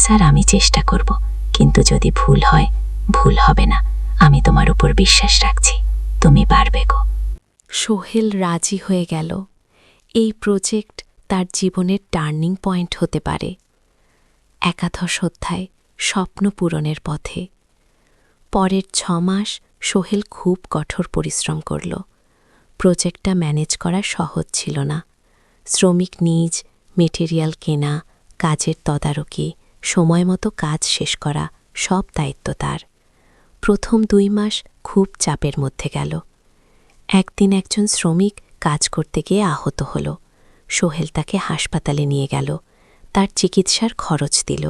স্যার, আমি চেষ্টা করব, কিন্তু যদি ভুল হয়? ভুল হবে না, আমি তোমার উপর বিশ্বাস রাখছি, তুমি পারবে গো। সোহেল রাজি হয়ে গেল। এই প্রজেক্ট তার জীবনের টার্নিং পয়েন্ট হতে পারে। একাদশ অধ্যায়, স্বপ্ন পূরণের পথে। পরের 6 মাস সোহেল খুব কঠোর পরিশ্রম করল। প্রজেক্টটা ম্যানেজ করা সহজ ছিল না। শ্রমিক নিজ, মেটেরিয়াল কেনা, কাজের তদারকি, সময় মতো কাজ শেষ করা, সব দায়িত্ব তার। প্রথম 2 মাস খুব চাপের মধ্যে গেল। একদিন একজন শ্রমিক কাজ করতে গিয়ে আহত হল। সোহেল তাকে হাসপাতালে নিয়ে গেল, তার চিকিৎসার খরচ দিল।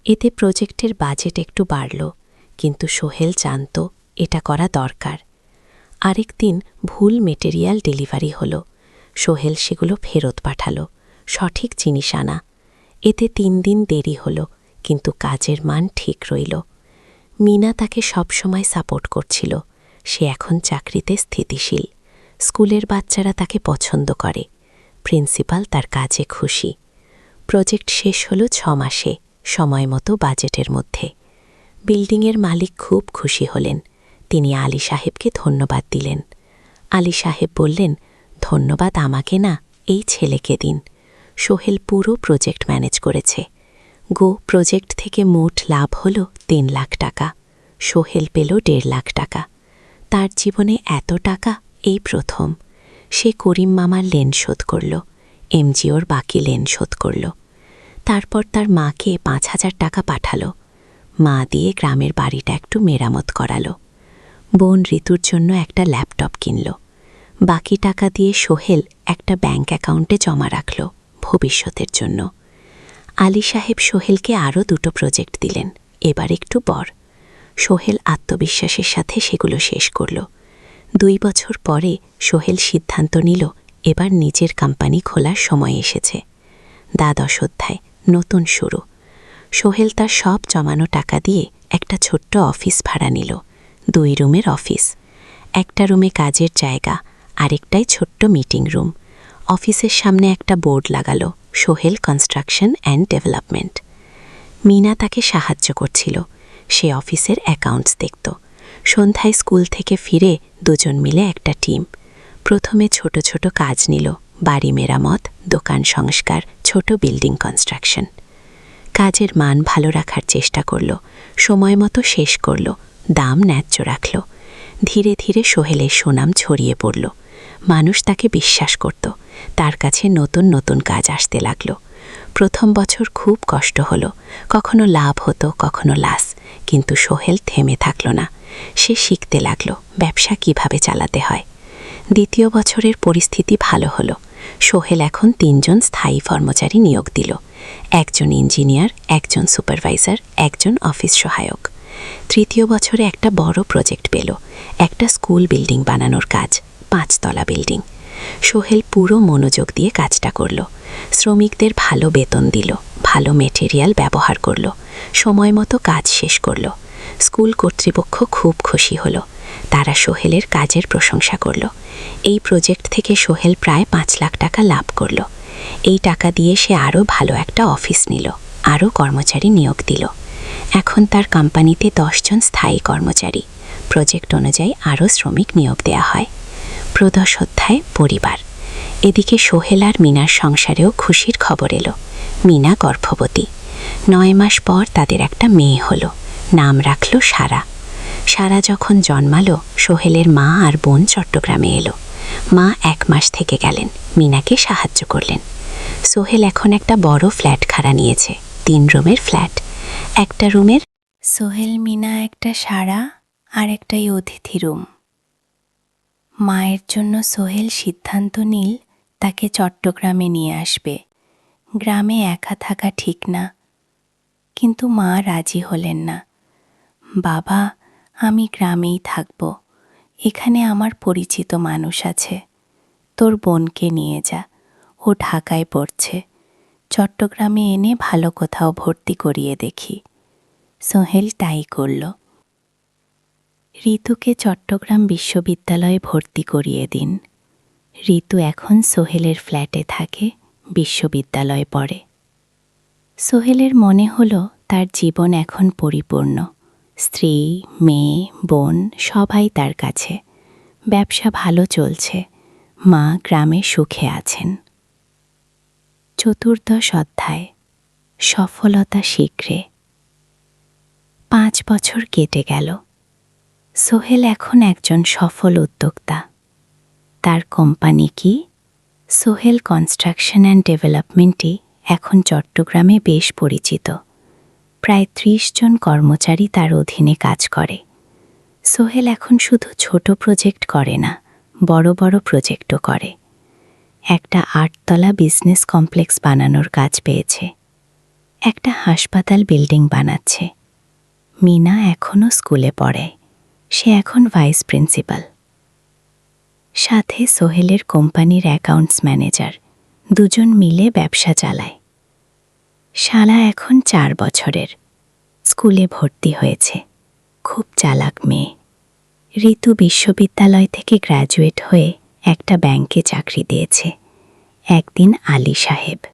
এতে প্রজেক্টের বাজেট একটু বাড়ল, কিন্তু সোহেল জানত এটা করা দরকার। আরেক দিন ভুল মেটেরিয়াল ডেলিভারি হলো। সোহেল সেগুলো ফেরত পাঠালো, সঠিক জিনিস আনা। এতে 3 দিন দেরি হলো, কিন্তু কাজের মান ঠিক রইল। মিনা তাকে সবসময় সাপোর্ট করছিল। সে এখন চাকরিতে স্থিতিশীল। স্কুলের বাচ্চারা তাকে পছন্দ করে। প্রিন্সিপাল তার কাজে খুশি। প্রজেক্ট শেষ হলো 6 মাসে, সময় মতো বাজেটের মধ্যে। বিল্ডিংয়ের মালিক খুব খুশি হলেন। তিনি আলী সাহেবকে ধন্যবাদ দিলেন। আলী সাহেব বললেন, ধন্যবাদ আমাকে না, এই ছেলেকে দিন। সোহেল পুরো প্রজেক্ট ম্যানেজ করেছে। গো প্রজেক্ট থেকে মোট লাভ হল 3 লাখ টাকা। সোহেল পেল 1.5 লাখ টাকা। তার জীবনে এত টাকা এই প্রথম। সে করিম মামার লেন শোধ করল, এমজিওর বাকি লেন শোধ করল। তারপর তার মাকে 5,000 টাকা পাঠালো। মা দিয়ে গ্রামের বাড়িটা একটু মেরামত করালো। বোন ঋতুর জন্য একটা ল্যাপটপ কিনল। বাকি টাকা দিয়ে সোহেল একটা ব্যাংক অ্যাকাউন্টে জমা রাখল ভবিষ্যতের জন্য। আলী সাহেব সোহেলকে আরও 2টো প্রজেক্ট দিলেন, এবার একটু বড়। সোহেল আত্মবিশ্বাসের সাথে সেগুলো শেষ করল। 2 বছর পরে সোহেল সিদ্ধান্ত নিল, এবার নিজের কোম্পানি খোলার সময় এসেছে। দ্বাদশ অধ্যায়, নতুন শুরু। সোহেল তার সব জমানো টাকা দিয়ে একটা ছোট্ট অফিস ভাড়া নিল। 2 রুমের অফিস। একটা রুমে কাজের জায়গা, আরেকটাই ছোট্ট মিটিং রুম। অফিসের সামনে একটা বোর্ড লাগালো, Sohel construction and development. Mina তাকে সাহায্য করছিল। সে অফিসের অ্যাকাউন্টস দেখত। সন্ধ্যায় স্কুল থেকে ফিরে দুজন মিলে একটা টিম। প্রথমে ছোট ছোট কাজ নিল, বাড়ি মেরামত, দোকান সংস্কার, ছোট বিল্ডিং কনস্ট্রাকশন। কাজের মান ভালো রাখার চেষ্টা করল, সময় মতো শেষ করল, দাম ন্যায্য রাখল। ধীরে ধীরে সোহেলের সুনাম ছড়িয়ে পড়ল। মানুষ তাকে বিশ্বাস করত। তার কাছে নতুন নতুন কাজ আসতে লাগল। প্রথম বছর খুব কষ্ট হলো, কখনো লাভ হতো, কখনো লস, কিন্তু সোহেল থেমে থাকল না। সে শিখতে লাগল ব্যবসা কিভাবে চালাতে হয়। দ্বিতীয় বছরের পরিস্থিতি ভালো হলো। সোহেল এখন 3 জন স্থায়ী কর্মচারী নিয়োগ দিল। একজন ইঞ্জিনিয়ার, একজন সুপারভাইজার, একজন অফিস সহায়ক। তৃতীয় বছরে একটা বড় প্রজেক্ট পেল, একটা স্কুল বিল্ডিং বানানোর কাজ, 5 তলা বিল্ডিং। সোহেল পুরো মনোযোগ দিয়ে কাজটা করল। শ্রমিকদের ভালো বেতন দিল, ভালো মেটেরিয়াল ব্যবহার করল, সময় মতো কাজ শেষ করল। স্কুল কর্তৃপক্ষ খুব খুশি হলো। তারা সোহেলের কাজের প্রশংসা করল। এই প্রজেক্ট থেকে সোহেল প্রায় 5 লাখ টাকা লাভ করল। এই টাকা দিয়ে সে আরও ভালো একটা অফিস নিল, আরও কর্মচারী নিয়োগ দিল। এখন তার কোম্পানিতে 10 জন স্থায়ী কর্মচারী। প্রজেক্ট অনুযায়ী আরও শ্রমিক নিয়োগ দেওয়া হয়। প্রদশ অধ্যায়, পরিবার। এদিকে সোহেল আর মিনার সংসারেও খুশির খবর এলো। মিনা গর্ভবতী। 9 মাস পর তাদের একটা মেয়ে হলো। নাম রাখল সারা। সারা যখন জন্মালো, সোহেলের মা আর বোন চট্টগ্রামে এলো। মা 1 মাস থেকে গেলেন, মিনাকে সাহায্য করলেন। সোহেল এখন একটা বড় ফ্ল্যাট ভাড়া নিয়েছে, 3 রুমের ফ্ল্যাট। একটা রুমের সোহেল, মিনা, একটা সারা আর একটাই অতিথি রুম। মায়ের জন্য সোহেল সিদ্ধান্ত নিল তাকে চট্টগ্রামে নিয়ে আসবে। গ্রামে একা থাকা ঠিক না। কিন্তু মা রাজি হলেন না। বাবা, আমি গ্রামেই থাকব, এখানে আমার পরিচিত মানুষ আছে। তোর বোনকে নিয়ে যা, ও ঢাকায় পড়ছে। চট্টগ্রামে এনে ভালো কোথাও ভর্তি করিয়ে দেখি। সোহেল তাই করল। ঋতুকে চট্টগ্রাম বিশ্ববিদ্যালয়ে ভর্তি করিয়ে দিন। ঋতু এখন সোহেলের ফ্ল্যাটে থাকে, বিশ্ববিদ্যালয়ে পড়ে। সোহেলের মনে হলো তার জীবন এখন পরিপূর্ণ। স্ত্রী, মেয়ে, বোন সবাই তার কাছে। ব্যবসা ভালো চলছে। মা গ্রামে সুখে আছেন। 14 অধ্যায়। সফলতা শীঘ্রে। 5 বছর কেটে গেল। সোহেল এখন একজন সফল উদ্যোক্তা। তার কোম্পানি কি? সোহেল কনস্ট্রাকশন অ্যান্ড ডেভেলপমেন্টই এখন চট্টগ্রামে বেশ পরিচিত। প্রায় 30 জন কর্মচারী তার অধীনে কাজ করে। সোহেল এখন শুধু ছোট প্রজেক্ট করে না, বড় বড় প্রজেক্টও করে। একটা 8 তলা বিজনেস কমপ্লেক্স বানানোর কাজ পেয়েছে। একটা হাসপাতাল বিল্ডিং বানাচ্ছে। মিনা এখনও স্কুলে পড়ে। সে এখন ভাইস প্রিন্সিপাল। সাথে সোহেলের কোম্পানির অ্যাকাউন্টস ম্যানেজার। 2 জন মিলে ব্যবসা চালায়। শালা এখন 4 বছরের। স্কুলে ভর্তি হয়েছে। খুব চালাক মেয়ে। ঋতু বিশ্ববিদ্যালয় থেকে গ্র্যাজুয়েট হয়ে একটা ব্যাংকে চাকরি দিয়েছে। একদিন আলী সাহেব